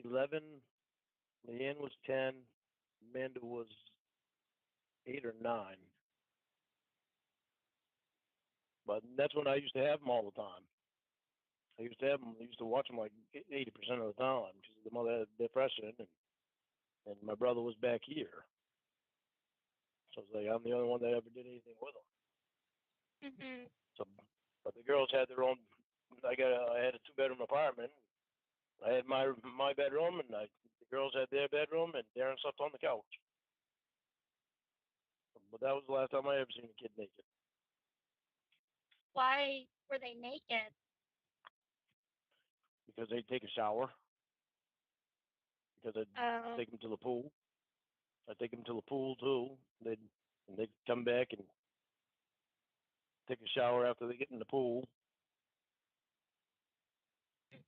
11, Leanne was 10, Amanda was 8 or 9. But that's when I used to have them all the time. I used to watch them like 80% of the time because the mother had depression and my brother was back here. So it's like I'm the only one that ever did anything with them. Mhm. So, but the girls had their own. I had a 2-bedroom apartment. I had my bedroom, and the girls had their bedroom, and Darren slept on the couch. But that was the last time I ever seen a kid naked. Why were they naked? Because they'd take a shower. Because I'd take them to the pool. I'd take them to the pool too. They'd come back and take a shower after they get in the pool,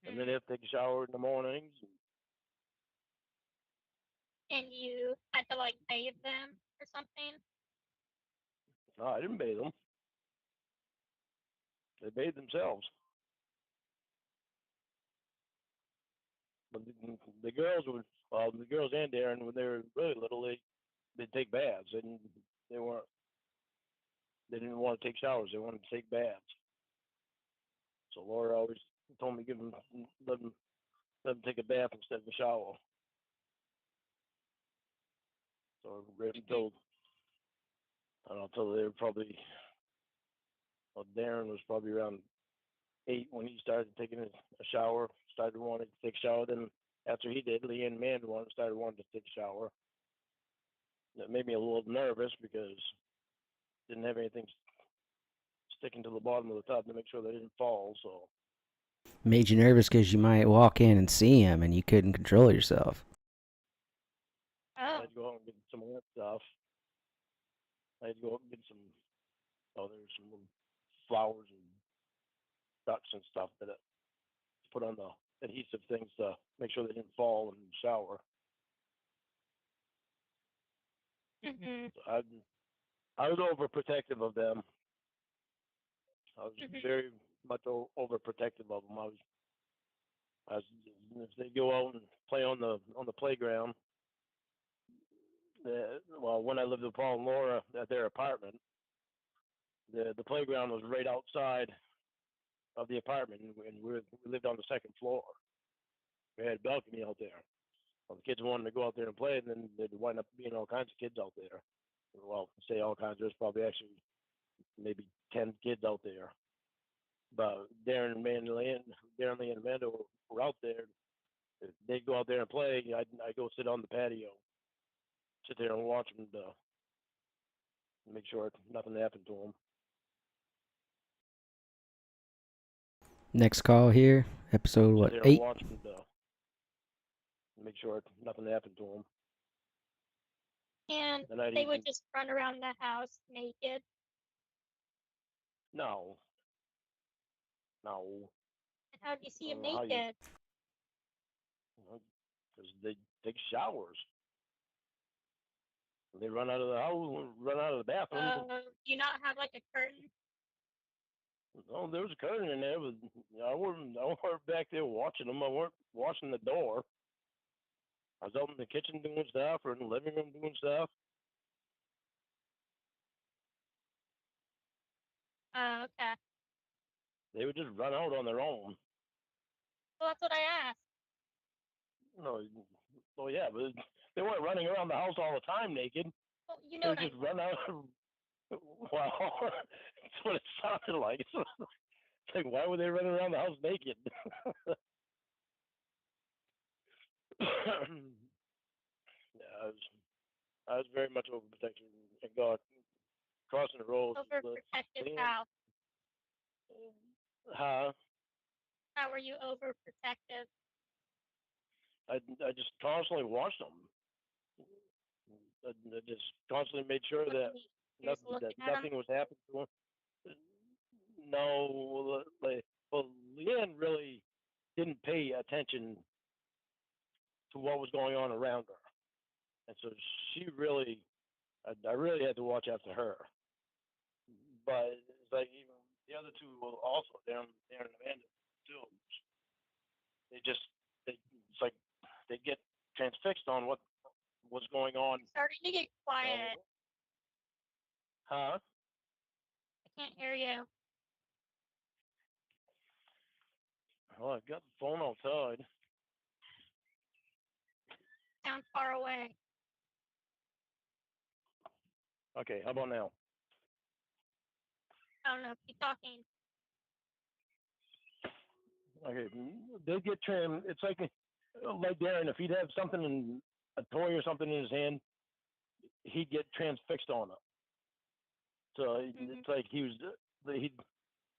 and then they have to take a shower in the mornings. And you had to like bathe them or something? No, I didn't bathe them. They bathed themselves. But the girls would, well, the girls and Darren, when they were really little, they'd take baths, and they weren't. They didn't want to take showers. They wanted to take baths. So Laura always told me let them take a bath instead of a shower. So right until I don't know, until they were probably, well, Darren was probably around 8 when he started taking a shower. Started wanting to take a shower. Then after he did, Leanne and Amanda started wanting to take a shower. That made me a little nervous because didn't have anything sticking to the bottom of the tub to make sure they didn't fall. So Made you nervous because you might walk in and see him and you couldn't control yourself. I had to go out and get some of that stuff. I had to go out and get some. Oh, there's some little flowers and ducks and stuff that I put on the adhesive things to make sure they didn't fall in the shower. So I was overprotective of them. I was very much overprotective of them. If they go out and play on the playground. Well, when I lived with Paul and Laura at their apartment, the playground was right outside of the apartment, and we lived on the second floor. We had a balcony out there. Well, the kids wanted to go out there and play, and then there'd wind up being all kinds of kids out there. Well, say all kinds. There's probably actually maybe 10 kids out there. But Darren, Lee, and Amanda were out there. If they'd go out there and play, I'd go sit on the patio, sit there and watch them to make sure nothing happened to them. Next call here, episode what, 8? Watch them to make sure nothing happened to them. And they would just run around the house naked? No. And how do you see them naked? Because they take showers. They run out of the house, run out of the bathroom. Do you not have like a curtain? No, there was a curtain in there, but I wasn't back there watching them. I weren't watching the door. I was out in the kitchen doing stuff or in the living room doing stuff. Okay. They would just run out on their own. Well, that's what I asked. No, well, yeah, but they weren't running around the house all the time naked. Well, you know they would just run out. Well, that's what it sounded like. It's like, why were they running around the house naked? Yeah, I was very much overprotective and God crossing the road. Overprotective how? Huh? How were you overprotective? I just constantly watched them. I just constantly made sure that You're just looking at them? nothing was happening to him. No, well, Leanne really didn't pay attention to what was going on around her, and so she really, I really had to watch after her. But it's like even the other two will also Darren and Amanda too. They just it's like they get transfixed on what was going on. Starting to get quiet. Huh? I can't hear you. Well, I've got the phone outside. Sound far away. Okay, how about now? I don't know. Keep talking. Okay, they get trimmed. It's like Darren, if he'd have something in a toy or something in his hand, he'd get transfixed on it. So it's like he'd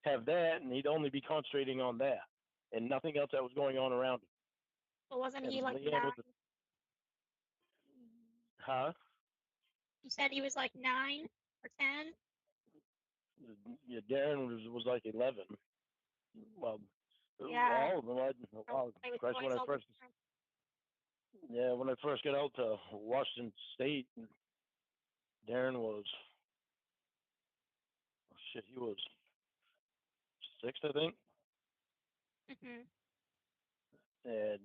have that, and he'd only be concentrating on that, and nothing else that was going on around him. But wasn't And he like Leanne 9? Huh? You said he was like 9 or 10? Yeah, Darren was like 11. Well, Yeah. all of them. Wow, Play with Christ, toys when I all the first time. when I first got out to Washington State, Darren was he was 6, I think, Mhm. and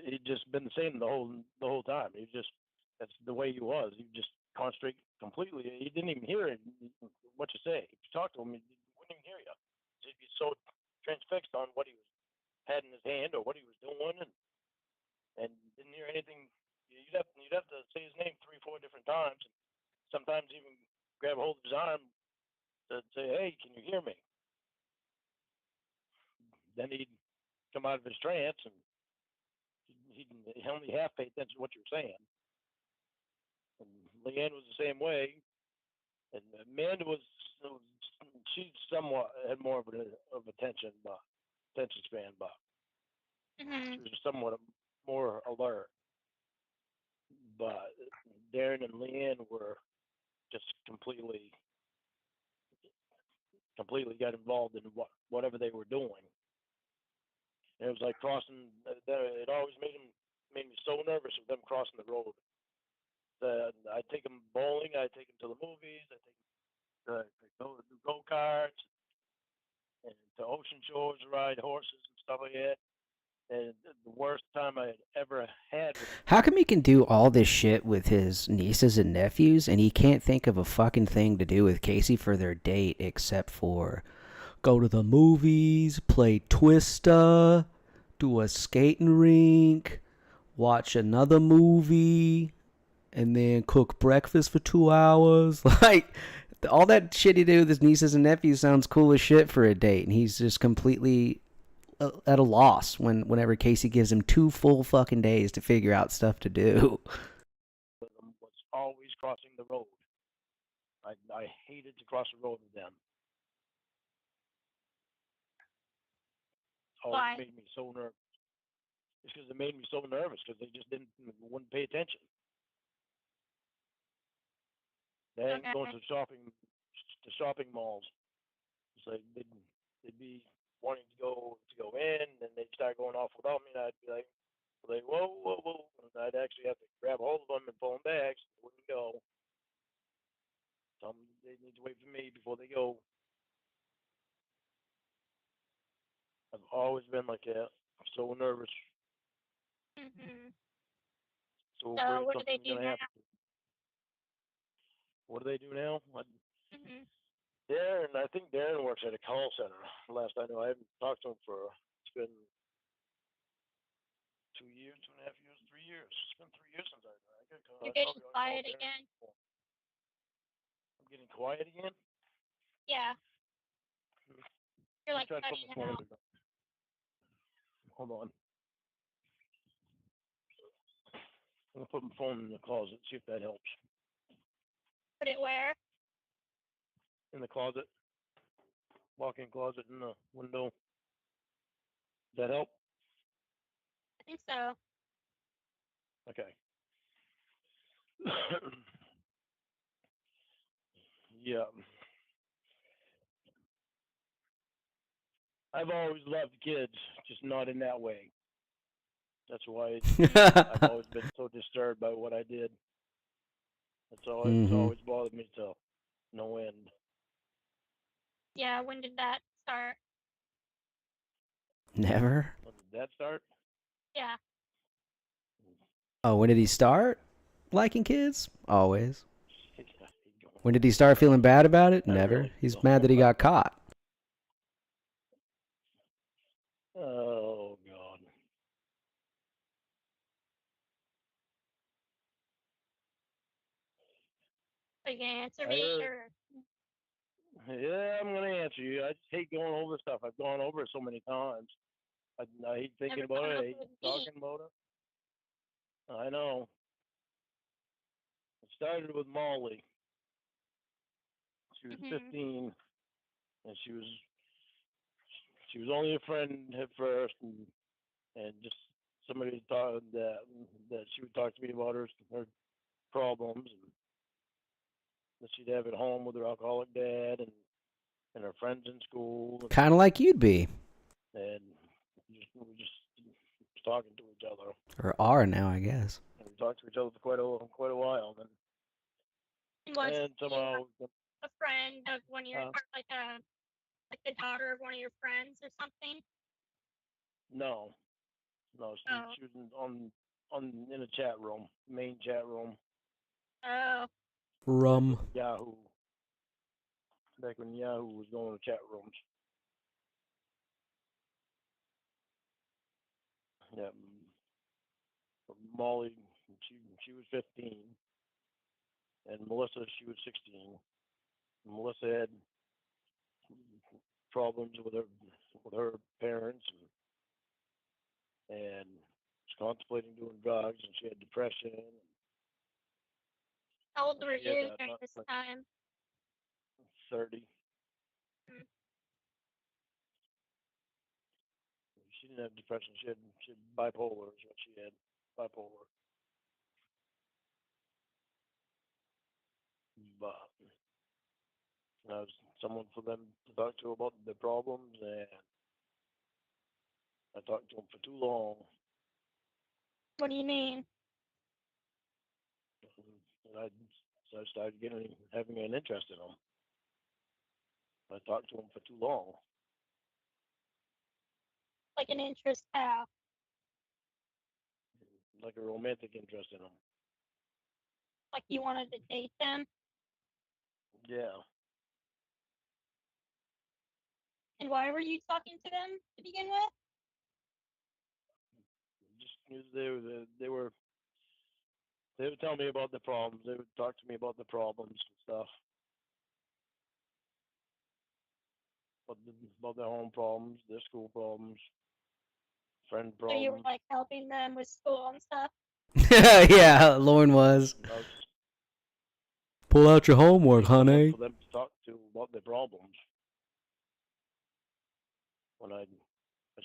he'd just been the same the whole time. He just that's the way he was. He just concentrate completely. He didn't even hear it, what you say. If you talk to him, he wouldn't even hear you. He'd be so transfixed on what he was had in his hand or what he was doing, and didn't hear anything. You'd have to say his name 3, 4 different times, and sometimes even grab a hold of his arm to say, "Hey, can you hear me?" Then he'd come out of his trance, and he only half paid attention to what you were saying. And Leanne was the same way, and Amanda was she somewhat had more of attention span, but she Mhm. was somewhat more alert. But Darren and Leanne were just completely got involved in whatever they were doing. And it was like crossing. It always made me so nervous with them crossing the road. I take them bowling. I take them to the movies. I take them to go karts and to ocean shores to ride horses and stuff like that. And the worst time I had ever had. How come he can do all this shit with his nieces and nephews and he can't think of a fucking thing to do with Casey for their date except for go to the movies, play Twista, do a skating rink, watch another movie, and then cook breakfast for 2 hours? Like, all that shit he do with his nieces and nephews sounds cool as shit for a date, and he's just completely at a loss whenever Casey gives him 2 full fucking days to figure out stuff to do. Was always crossing the road. I hated to cross the road with them. Always Why? made me so nervous. It's because it made me so nervous because they just wouldn't pay attention. They hadn't going to shopping malls. It's like they'd be wanting to go in, and they'd start going off without me, and I'd be like whoa, whoa, whoa, and I'd actually have to grab hold of them and pull them back so they wouldn't go. They need to wait for me before they go. I've always been like that. I'm so nervous, Mhm. so So afraid what do they something's do gonna now? happen. What do they do now? Mhm. Darren, I think Darren works at a call center. Last I know, I haven't talked to him it's been 2 years, 2.5 years, 3 years. It's been 3 years since You're I getting probably ought to call quiet Darren. again. I'm getting quiet again. Yeah. You're Let me like try to put cutting my it phone out. in the Hold on. I'm gonna put my phone in the closet, see if that helps. Put it where? In the closet. walk-in closet in the window. Does that help? I think so. Okay. Yeah. I've always loved kids, just not in that way. That's why I've always been so disturbed by what I did. It's always bothered me to no end. Yeah, when did that start? Never. When did that start? Yeah. Oh, when did he start liking kids? Always. When did he start feeling bad about it? I Never. really He's don't mad that he know. got caught. Oh God. Are you gonna answer me or? Yeah, I'm gonna answer you. I just hate going over stuff. I've gone over it so many times. I hate thinking Never about gone it. I over hate with me. talking about it. I know. It started with Molly. She was 15, and she was only a friend at first, and just somebody thought that she would talk to me about her problems, and that she'd have at home with her alcoholic dad and her friends in school, Kind of like you'd be. and we just was talking to each other. Or are now, I guess. And we talked to each other for quite a while, Was and she somehow a friend of one of your like the daughter of one of your friends or something? no, she was in a chat room, main chat room. Oh. Rum. Yahoo. Back when Yahoo was going to chat rooms. Yeah. Molly, she was 15, and Melissa, she was 16. Melissa had problems with her parents, and was contemplating doing drugs, and she had depression. How old were She had you that, during this time? 30. Mm. She didn't have depression. She had bipolar is what she had. Bipolar. But I was someone for them to talk to about their problems, and I talked to them for too long. What do you mean? And so I started having an interest in them. I talked to them for too long. Like an interest how? Like a romantic interest in them. Like you wanted to date them? Yeah. And why were you talking to them to begin with? Just because they would tell me about the problems. They would talk to me about the problems and stuff. About their home problems, their school problems, friend So you were problems. like helping them with school and stuff? Yeah, Lorne was. I was Pull out your homework, someone honey. for them to talk to about their problems. When I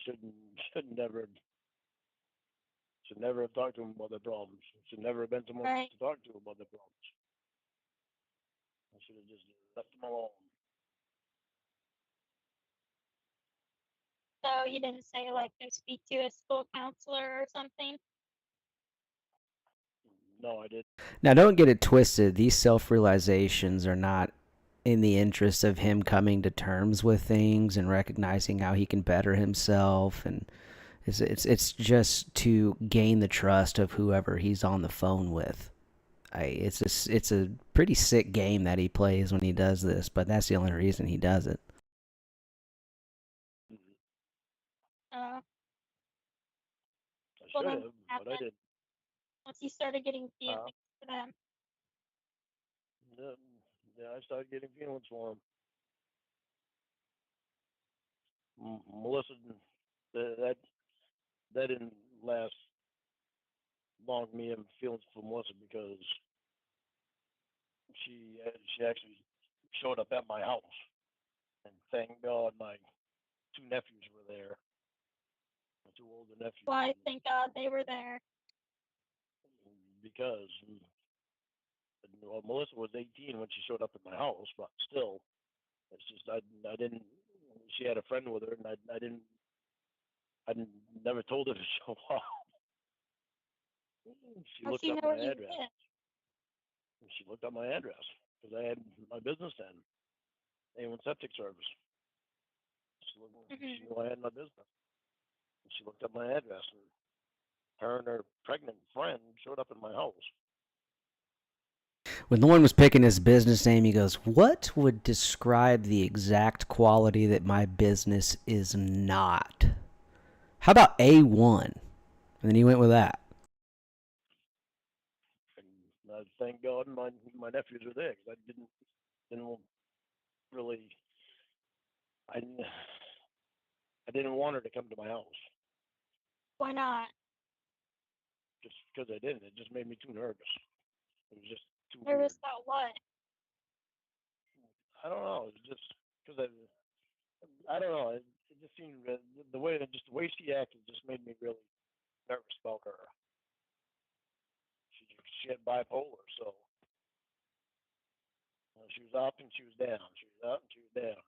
should never have talked to them about their problems. Should never have been someone Right. to talk to about their problems. I should have just left them alone. So you didn't say like go speak to a school counselor or something? No, I didn't. Now, don't get it twisted. These self-realizations are not in the interest of him coming to terms with things and recognizing how he can better himself, and it's just to gain the trust of whoever he's on the phone with. It's a pretty sick game that he plays when he does this, but that's the only reason he does it. Uh, I well, should then have, but I didn't. once you started getting feelings for them. Yeah, I started getting feelings for him. Melissa, that didn't last long. Me having feelings for Melissa because she actually showed up at my house and thank God my two nephews were there. My two older nephews. Why, thank God they were there. Because well, Melissa was 18 when she showed up at my house, but still, it's just I didn't. She had a friend with her, and I never told her to show up. She How'd looked she up know my where you address. lived? She looked up my address because I had my business then, A1 Septic Service. She knew I had my business. And she looked up my address, and her and her pregnant friend showed up at my house. When Lorne was picking his business name, he goes, "What would describe the exact quality that my business is not? How about A1?" And then he went with that. And I thank God my nephews were there because I didn't really I didn't want her to come to my house Why not? just because I didn't. It just made me too nervous. It was just too Nervous weird. about what? I don't know. It was just because I don't know. It just seemed the way she acted just made me really nervous about her. She had bipolar, so she was up and she was down. She was up and she was down.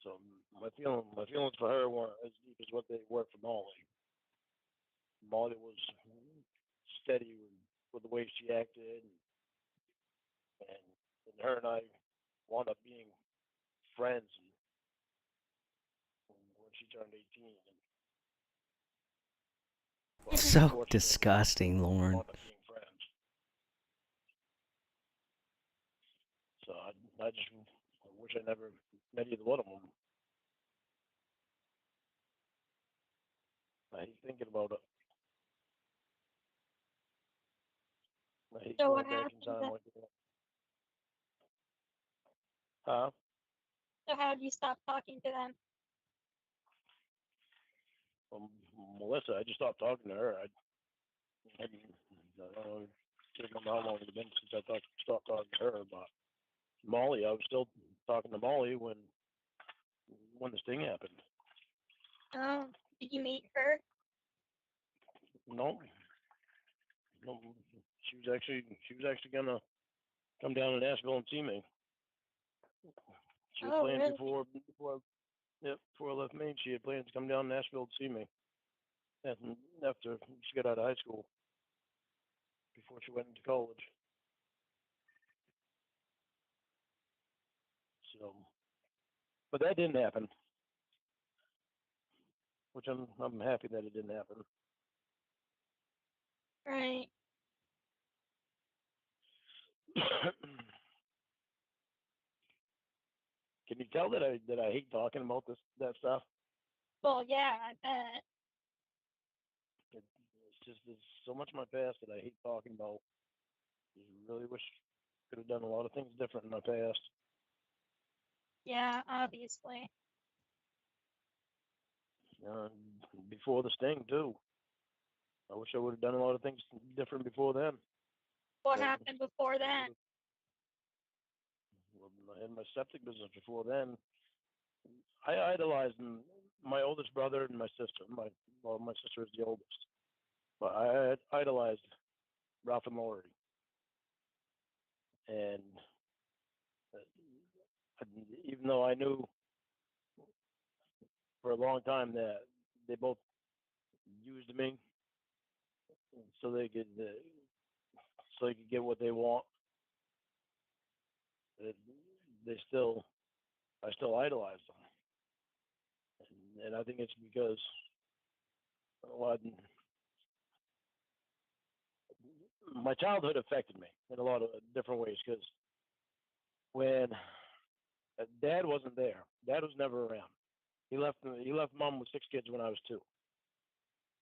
So my feelings for her weren't as deep as what they were for Molly. Molly was steady with the way she acted, and her and I wound up being friends when she turned 18. And, So unfortunately, disgusting, we Lorne. wound up being friends. So I just wish I never met either one of them. I hate thinking about it. I hate So going what back in happened time then? like that. Huh? So how did you stop talking to them? Melissa, I just stopped talking to her. I don't know, I don't know how long it's been since I stopped talking to her, but Molly, I was still talking to Molly when this thing happened. Oh, did you meet her? No, no, she was actually gonna come down to Nashville and see me. She had Oh, planned really? before I left Maine. She had planned to come down to Nashville to see me, and after she got out of high school, before she went into college. So, but that didn't happen, which I'm happy that it didn't happen. Right. Can you tell that I hate talking about that stuff? Well, yeah, I bet. It's just there's so much of my past that I hate talking about. I really wish I could have done a lot of things different in my past. Yeah, obviously. Before the sting too. I wish I would have done a lot of things different before then. What happened before then? Well, I had my septic business before then. I idolized my oldest brother and my sister. My sister is the oldest, but I idolized Ralph and Lori, and even though I knew for a long time that they both used me so they could get what they want, they still I still idolize them, and I think it's because well, my childhood affected me in a lot of different ways because when Dad wasn't there, Dad was never around. He left Mom with 6 kids when I was 2.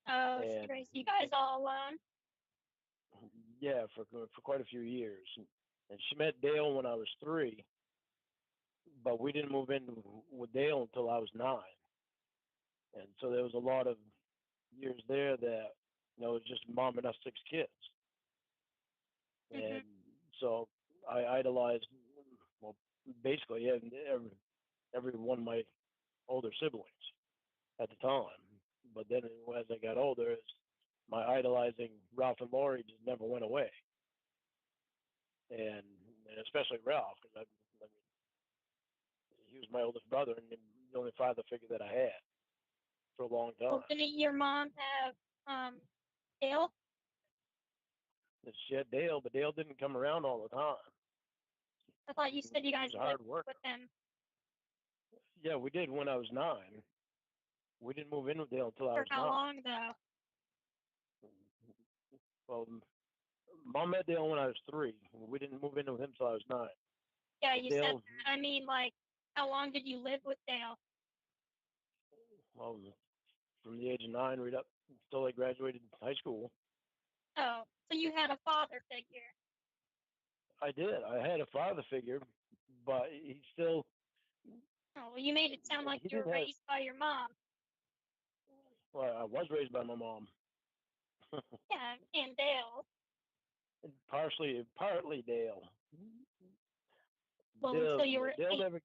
Oh, she And raised you guys all alone? yeah, for quite a few years. And she met Dale when I was 3, but we didn't move in with Dale until I was 9. And so there was a lot of years there that it was just Mom and us 6 kids. Mm-hmm. And so I idolized Well, basically, yeah, every one of my older siblings at the time. But then as I got older, my idolizing Ralph and Lori just never went away, and especially Ralph, because I mean, he was my oldest brother and the only father figure that I had for a long time. Well, didn't your mom have Dale? She had Dale, but Dale didn't come around all the time. I thought you said you guys He was hard lived work. with him. Yeah, we did when I was 9. We didn't move in with Dale until I For was how 9. long though? Well, Mom met Dale when I was 3. We didn't move in with him until I was 9. Yeah, you said Dale, that. I mean, like, how long did you live with Dale? well, from the age of 9 right up until I graduated high school. Oh, so you had a father figure. I did. I had a father figure, but he still. Oh, well, you made it sound like He you were didn't have. raised by your mom. Well, I was raised by my mom. Yeah, and Dale. Partly Dale. Well, Dale, until you were Dale 18. never.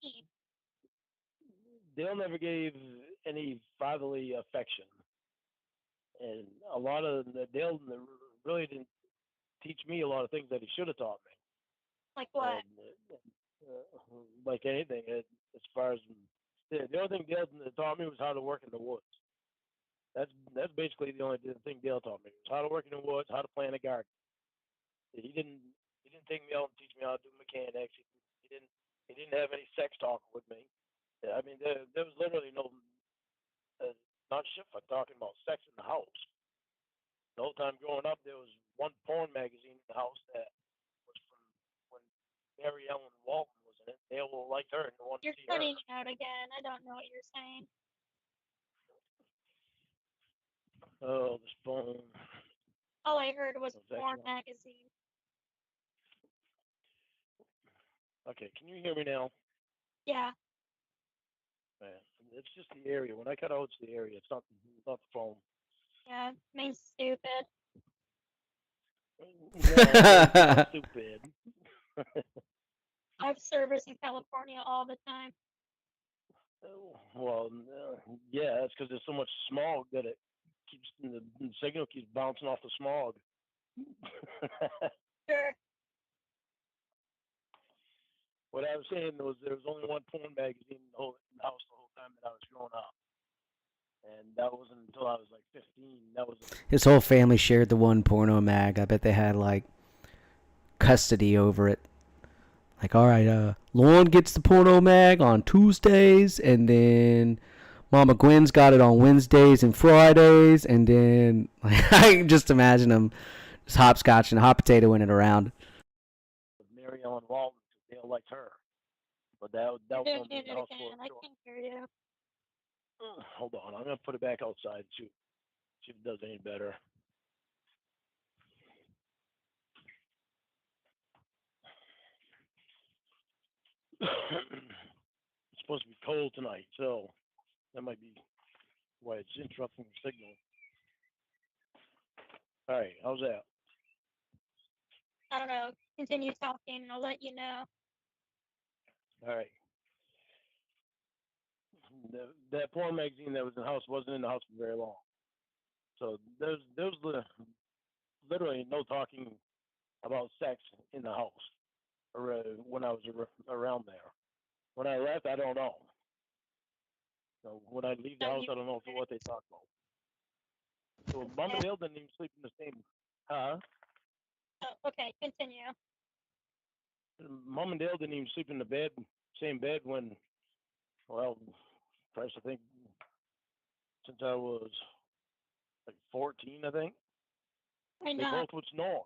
Dale never gave any fatherly affection, and a lot of Dale really didn't teach me a lot of things that he should have taught me. Like what? Like anything, as far as the only thing Dale taught me was how to work in the woods. That's basically the only thing Dale taught me was how to work in the woods, how to plant a garden. He didn't take me out and teach me how to do mechanics. He didn't have any sex talk with me. I mean, there was literally no not shit for talking about sex in the house. The whole time growing up, there was one porn magazine in the house that was from when Mary Ellen Walton was in it. They all liked her and wanted You're to see her. cutting out again. I don't know what you're saying. Oh, this phone. All I heard was That's porn actually- magazine. Okay, can you hear me now? Yeah. Man, it's just the area. When I cut out, it's the area. It's not the phone. Yeah. Means stupid. No, stupid. I have service in California all the time. Well, yeah, that's because there's so much smog that it keeps the signal keeps bouncing off the smog. Sure. What I was saying was there was only one porn magazine in the house the whole time that I was growing up, and that wasn't until I was like 15. That was His whole family shared the one porno mag. I bet they had like custody over it. Like, all right, Lorne gets the porno mag on Tuesdays, and then Mama Gwen's got it on Wednesdays and Fridays, and then like, I can just imagine them just hopscotching, hot potatoing it around. Mary Ellen Walton because they liked her, but that was You're only doing in the it house again. for I a short. can't hear you. Hold on, I'm gonna put it back outside and see if it does any better. It's supposed to be cold tonight, so that might be why it's interrupting the signal. All right, how's that? I don't know. Continue talking and I'll let you know. All right. That porn magazine that was in the house wasn't in the house for very long, so there was literally no talking about sex in the house or when I was around there. When I left, I don't know. So when I leave the So house, you- I don't know what they talk about. So Mom and Dale didn't even sleep in the same. Huh? Oh, okay, continue. Mom and Dale didn't even sleep in the same bed when, well, Christ, I think since I was like 14, I think. Why They not? both would snore.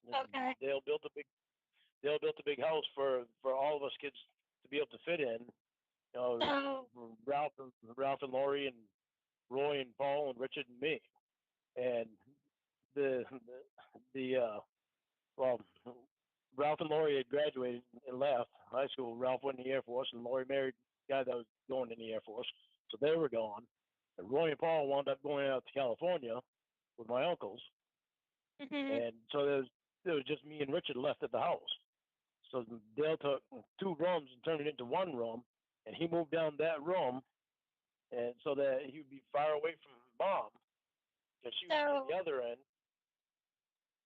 And Okay. Dale built a big house for all of us kids to be able to fit in. You know, So, Ralph and Lori and Roy and Paul and Richard and me. And well, Ralph and Lori had graduated and left high school. Ralph went in the Air Force, and Lori married a guy that was going in the Air Force, so they were gone. And Roy and Paul wound up going out to California with my uncles, mhm. and so there was just me and Richard left at the house. So Dale took 2 rooms and turned it into 1 room, and he moved down that room, and so that he would be far away from Mom, because she was at So the other end,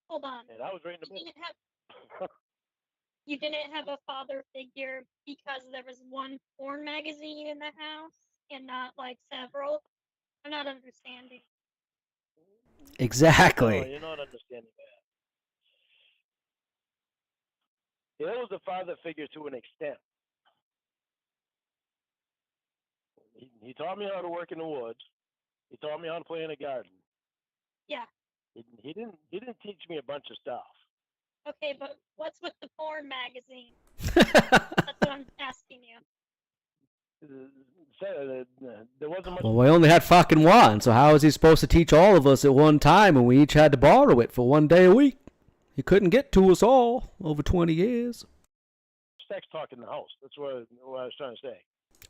hold on. and I was right in the You middle. didn't have you didn't have a father figure because there was one porn magazine in the house and not like several. I'm not understanding. No, Exactly. you're not understanding that. Dale was a father figure to an extent. He taught me how to work in the woods. He taught me how to play in a garden. Yeah. He didn't teach me a bunch of stuff. Okay, but what's with the porn magazine? That's what I'm asking you. There wasn't much. Well, we only had fucking one, so how was he supposed to teach all of us at one time when we each had to borrow it for 1 day a week? He couldn't get to us all over 20 years. Sex talk in the house. That's what I was trying to say.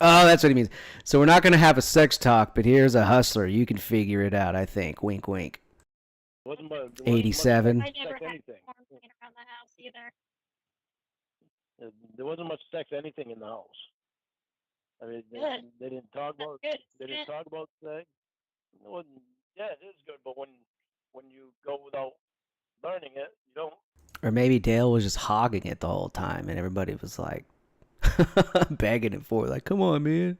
Oh, that's what he means. So we're not going to have a sex talk, but here's a hustler. You can figure it out, I think. Wink, wink. There wasn't much 87. I never sex had anything. porn playing around the house either. There wasn't much sex anything in the house. I mean, Good. they didn't talk That's about. good. They didn't talk about sex. It wasn't, yeah, it is good, but when you go without learning it, you don't. Or maybe Dale was just hogging it the whole time, and everybody was like begging him for it. Like, come on, man.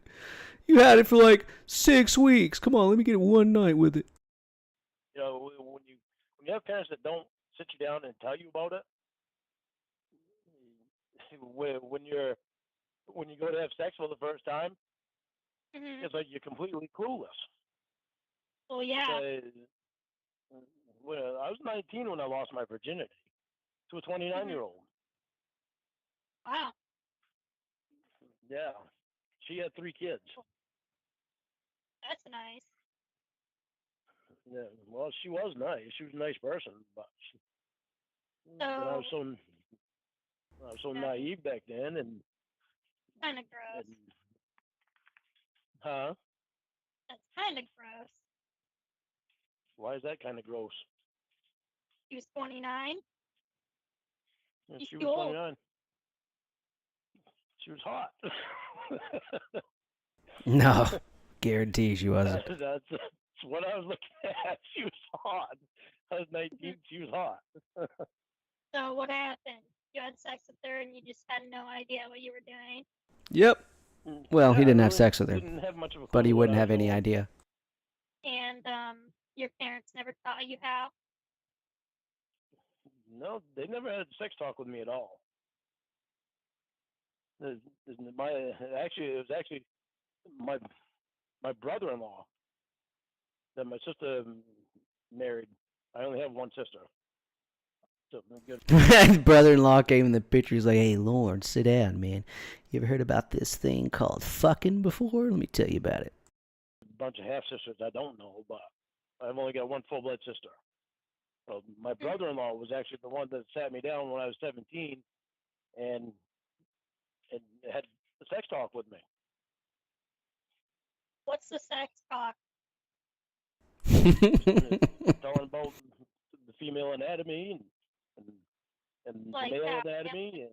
You had it for like 6 weeks. Come on, let me get 1 night with it. You know, when you have parents that don't sit you down and tell you about it, when you go to have sex for the first time, Hmm. it's like you're completely clueless. Well, yeah. Well, I was 19 when I lost my virginity to a 29-year-old. Wow. Yeah, she had 3 kids. That's nice. Yeah, well, she was nice. She was a nice person, but I was so naive back then, and Kind of gross. huh? That's kind of gross. Why is that kind of gross? He was 29. Yeah, He's she too was old. 29. She was hot. No, guarantee she wasn't. That's what I was looking at. She was hot. I was 19. She was hot. So what happened? You had sex with her and you just had no idea what you were doing. Yep. Well, he Yeah, I didn't have really sex with her, didn't have much of a but he clue what wouldn't I have was any doing. idea. And your parents never taught you how. No, they never had sex talk with me at all. It was actually my brother-in-law that my sister married. I only have one sister. So good. His brother-in-law came in the picture. He's like, hey, Lorne, sit down, man. You ever heard about this thing called fucking before? Let me tell you about it. A bunch of half sisters I don't know, but I've only got one full-blood sister. So my brother-in-law was actually the one that sat me down when I was 17 and had the sex talk with me. What's the sex talk? Telling about the female anatomy and Like the male how anatomy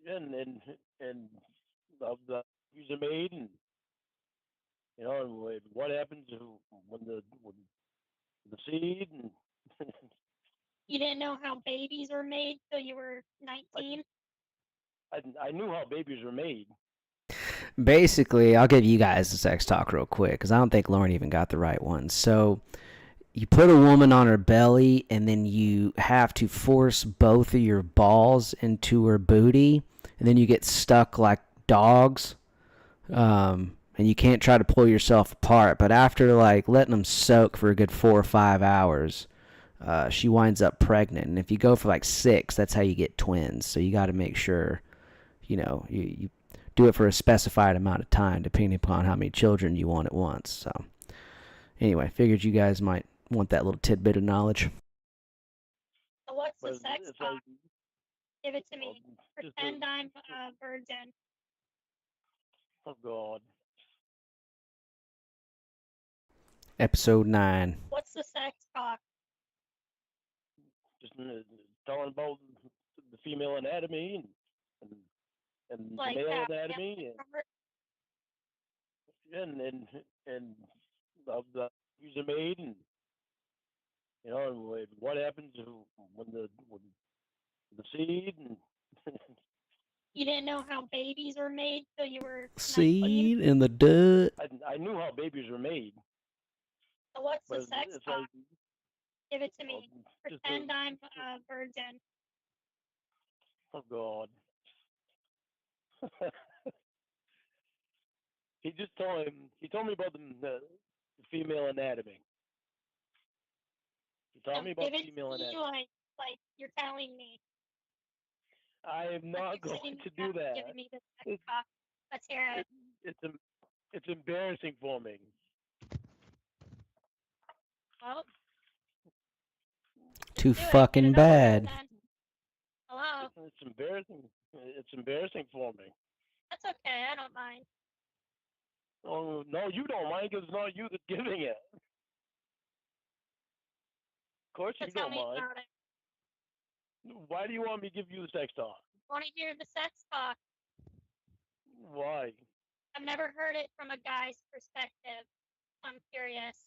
and the user made and and what happens when the seed and you didn't know how babies were made till you were 19? I knew how babies were made. Basically, I'll give you guys the sex talk real quick because I don't think Lauren even got the right one. So you put a woman on her belly and then you have to force both of your balls into her booty and then you get stuck like dogs. And you can't try to pull yourself apart. But after like letting them soak for a good 4 or 5 hours, she winds up pregnant. And if you go for like 6, that's how you get twins. So you got to make sure, you do it for a specified amount of time, depending upon how many children you want at once. So anyway, figured you guys might want that little tidbit of knowledge. So what's the But sex it's talk? like, Give it to me. just Pretend I'm a virgin. oh God. Episode 9. What's the sex talk? Just telling about the female anatomy and the Like male that. anatomy and the user made and and what happens when the seed and You didn't know how babies were made till you were 19? Seed in the dirt. I knew how babies were made, So what's the but sex it's talk? like Give it to me. just Pretend I'm a virgin. oh God. He told me about the female anatomy. He taught me about Give it female to me anatomy. like you're telling me. I am not You're going sitting to down do that. giving me the sex It, talk. Let's hear it. it's embarrassing for me. Well, Too do it. Get fucking it over with bad. then. Hello. It's embarrassing. It's embarrassing for me. That's okay. I don't mind. Oh no, you don't mind because it's not you that's giving it. Of course So you tell don't me mind. about it. Why do you want me to give you the sex talk? Want to hear the sex talk? Why? I've never heard it from a guy's perspective. I'm curious.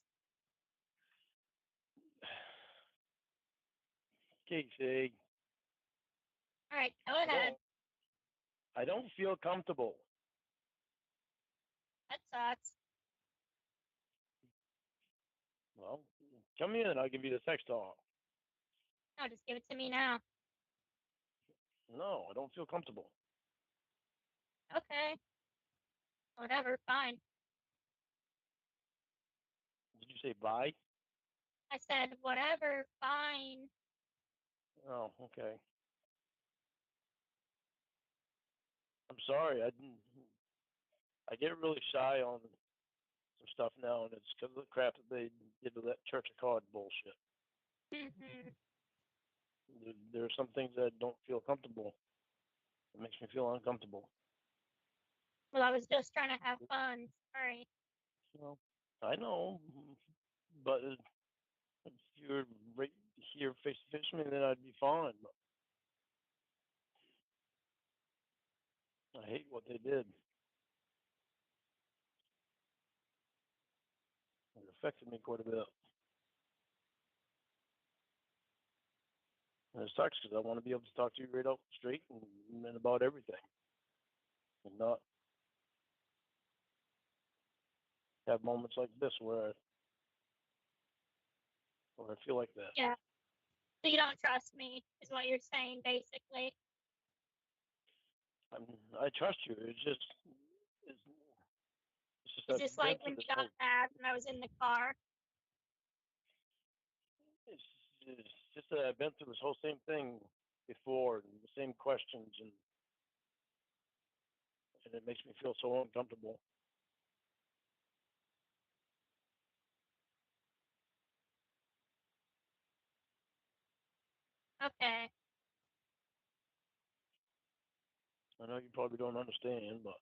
Casey, All right, go ahead. I don't feel comfortable. That sucks. Well, come in. I'll give you the sex talk. No, just give it to me now. No, I don't feel comfortable. Okay. Whatever. Fine. Did you say bye? I said whatever. Fine. Oh, okay. I'm sorry. I get really shy on some stuff now, and it's because of the crap that they did with that Church of God bullshit. Mhm. There are some things that don't feel comfortable. It makes me feel uncomfortable. Well, I was just trying to have fun. Sorry. Well, I know, but if you're right here face to face with me, then I'd be fine. But I hate what they did. It affected me quite a bit. And it sucks because I want to be able to talk to you right out straight and about everything, and not have moments like this where I feel like that. Yeah. So you don't trust me, is what you're saying, basically. I trust you. It's just Is I've this been like through when this you got mad when I was in the car? it's just that I've been through this whole same thing before, and the same questions, and it makes me feel so uncomfortable. Okay. I know you probably don't understand, but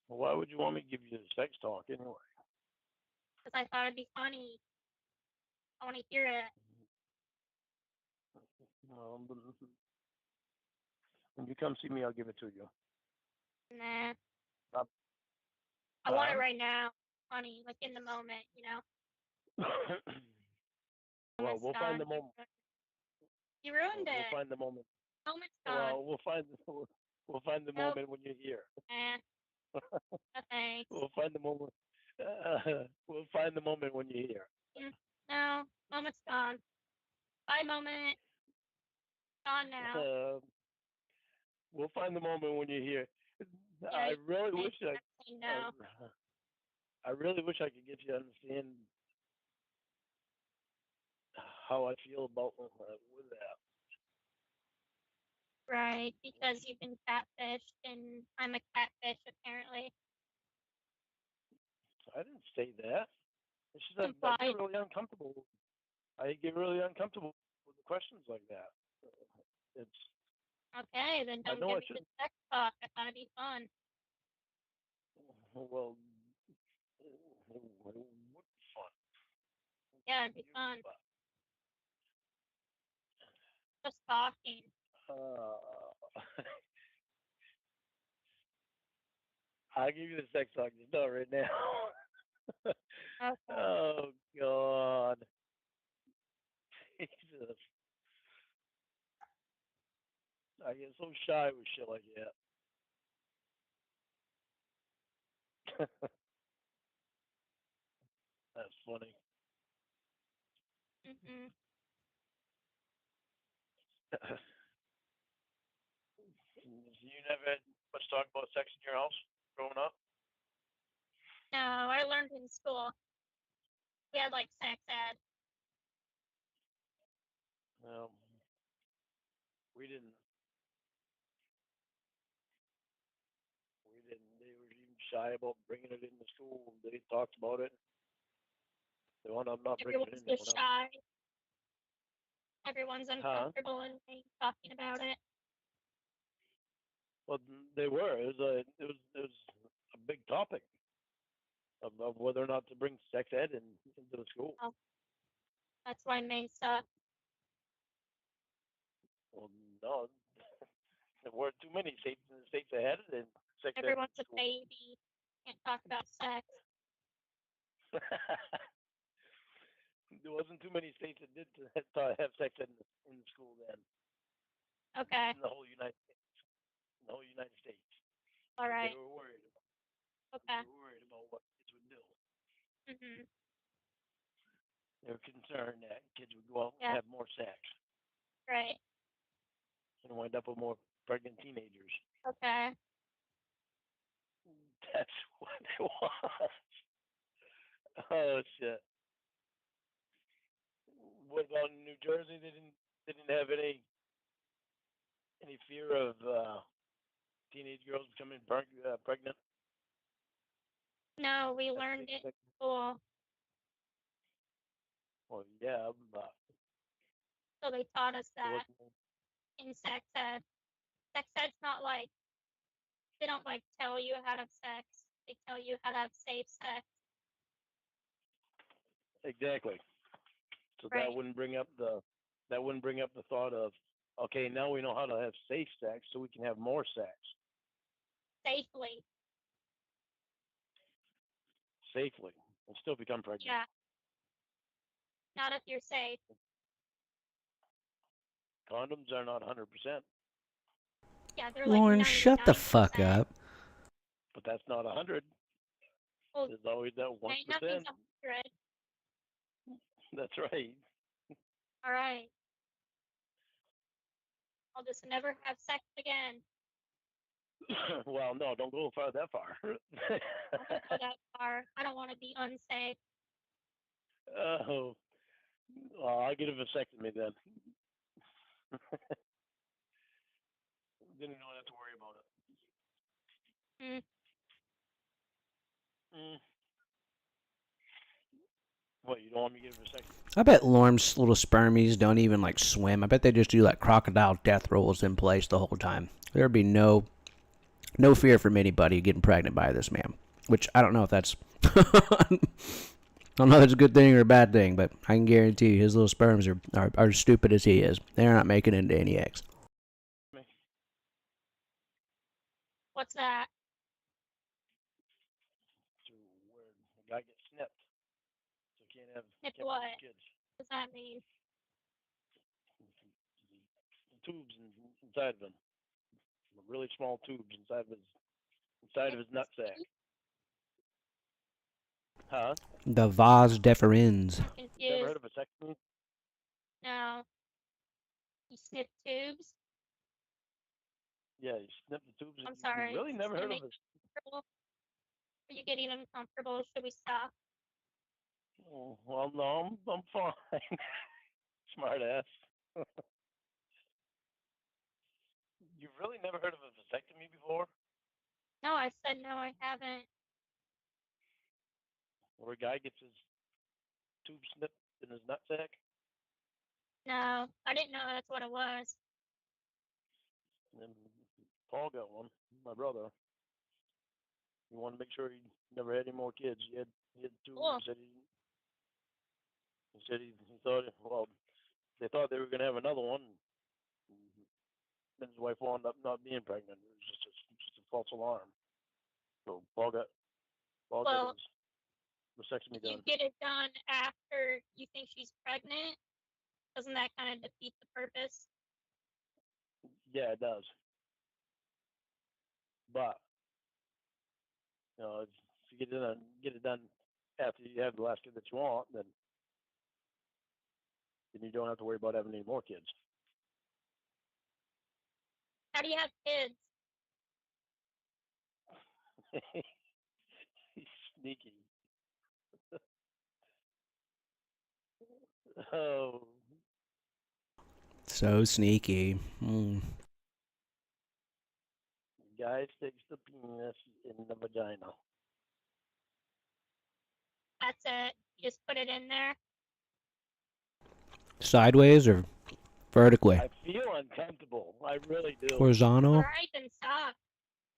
why would you want me to give you the sex talk anyway? Because I thought it'd be funny. I want to hear it. But when you come see me, I'll give it to you. Nah. Uh, I want it right now. Funny, like in the moment, you know? Well, Moment's we'll find the gone. moment. You ruined We'll it. find the moment. Moment's gone. Well, we'll find the Nope. moment when you're here. No thanks. We'll find the moment. We'll find the moment when you're here. No, moment's gone. Bye, moment. Gone now. We'll find the moment when you're here. Yeah, I you really can't wish say no. I really wish I could get you to understand how I feel about with that. Right, because you've been catfished, and I'm a catfish, apparently. I didn't say that. It's just I Implied. get really uncomfortable. I get really uncomfortable with the questions like that. It's Okay, then I don't know give I me the shouldn't. sex talk. I thought it'd be fun. Well, it would be fun. Yeah, it'd be You, fun. Just talking. I'll give you the sex talk just know right now. Okay. Oh God, Jesus! I get so shy with shit like that. That's funny. Mhm. You never had much talk about sex in your house growing up? No, I learned in school. We had like sex ed. Um, we didn't. We didn't. They were even shy about bringing it into school. They talked about it. They wound up not bringing it Everyone's in. They just wound up, shy. Everyone's huh? uncomfortable and ain't talking about it. Well, they were. It was a big topic of whether or not to bring sex ed into the school. Oh, that's why May sucks. Well, no, there weren't too many states in the states that had it in sex ed Everyone's a school. baby. Can't talk about sex. There wasn't too many states that did have sex ed in the school then. Okay. In the whole United States. In the whole United States. All right. They were worried about. Okay. They were worried about what kids would do. Mhm. They were concerned that kids would go out Yeah. and have more sex Right. and wind up with more pregnant teenagers. Okay. That's what it was. Oh shit. What about in New Jersey? They didn't have any fear of teenage girls becoming pregnant. No, we That's learned safe it in sex. school. Well, yeah, but So they taught us there that wasn't in sex ed. Sex ed's not like they don't like tell you how to have sex. They tell you how to have safe sex. exactly. So Right. that wouldn't bring up the thought of, okay, now we know how to have safe sex, so we can have more sex Safely. safely and still become pregnant. Yeah. Not if you're safe. Condoms are not 100%, Yeah, they're like Lorne, shut the fuck 99%. up. but that's not 100. Well, There's always that 1%. nothing's 100. That's right. All right. I'll just never have sex again. Well, no, don't go that far. I won't go that far. I don't want to be unsafe. Oh, well, I'll get a vasectomy then. Then you don't have to worry about it. Mm. What, you don't want me to get a vasectomy? I bet Lorne's little spermies don't even like swim. I bet they just do like crocodile death rolls in place the whole time. There'd be no fear from anybody getting pregnant by this man. Which I don't know if that's I don't know if that's a good thing or a bad thing, but I can guarantee you his little sperms are stupid as he is. They're not making it into any eggs. What's that? To where the guy gets snipped, so can't have Snipped can't what? produce kids. What does that mean? The tubes inside of him, really small tubes inside of his nutsack. Huh? The vas deferens. I'm You never heard confused. of a vasectomy? No. You snip tubes? Yeah, you snip the tubes. I'm You sorry. really Is this never gonna heard of make a? you uncomfortable? Are you getting uncomfortable? Should we stop? Oh, well, no, I'm fine. Smart ass. You've really never heard of a vasectomy before, No, I said no, I haven't. where a guy gets his tube snipped in his nutsack? No, I didn't know that's what it was. And Paul got one, my brother. He wanted to make sure he never had any more kids. He had two. Cool. He said he thought, well, they thought they were going to have another one. Then his wife wound up not being pregnant. It was just a false alarm. So Paul got Well, his vasectomy if you done. get it done after you think she's pregnant, doesn't that kind of defeat the purpose? Yeah, it does. But if you get it done after you have the last kid that you want, then you don't have to worry about having any more kids. How do you have kids? He's sneaky. Oh, So sneaky. guy sticks the penis in the vagina. That's it. You just put it in there. Sideways or vertically? I feel uncomfortable. I really do. Horizontal? Alright, then stop.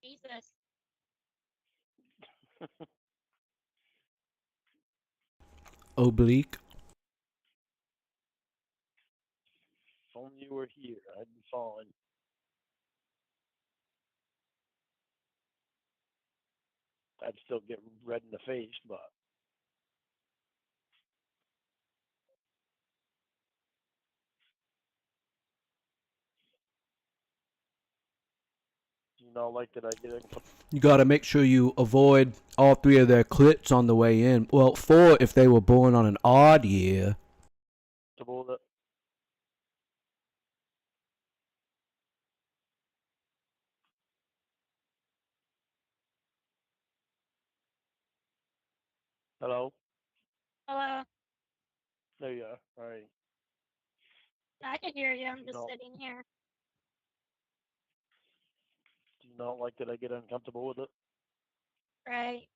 Jesus. Oblique? If only you were here, I'd be fine. I'd still get red in the face, but do you not like that I get uncomfortable You gotta make sure you avoid all three of their clits on the way in. Well, 4 if they were born on an odd year. with it? Hello? Hello. There you are. All right. I can hear you. I'm just No. sitting here. Do you not like that I get uncomfortable with it? Right.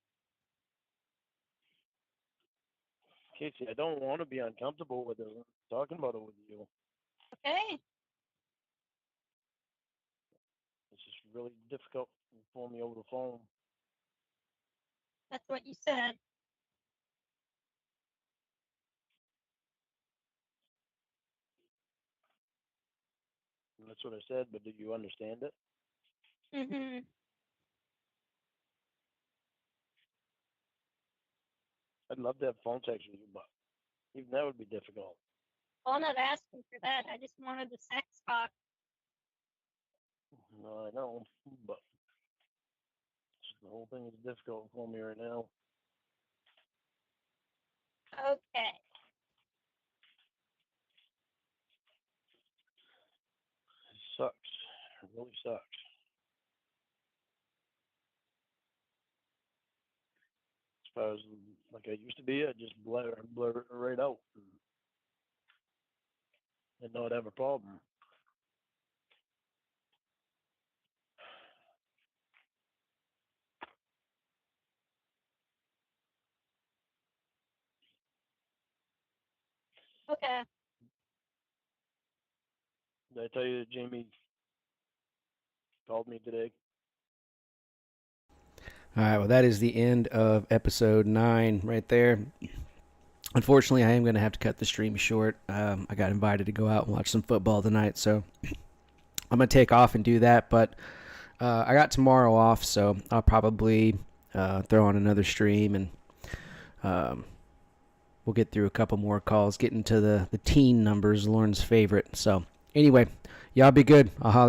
Casey, I don't want to be uncomfortable with it. I'm talking about it with you. Okay. It's just really difficult for me over the phone. That's what you said. And that's what I said, but do you understand it? Mm-hmm. I'd love to have phone sex with you, but even that would be difficult. Well, I'm not asking for that. I just wanted the sex talk. No, I know, but the whole thing is difficult for me right now. Okay. It sucks. It really sucks. As far as like I used to be, I just blur it right out and not have a problem. Okay. Did I tell you that Jamie called me today? Alright, well, that is the end of episode 9 right there. Unfortunately, I am going to have to cut the stream short. I got invited to go out and watch some football tonight, so I'm going to take off and do that. But I got tomorrow off, so I'll probably throw on another stream, and we'll get through a couple more calls, get into the teen numbers, Lorne's favorite. So anyway, y'all be good. I'll holler.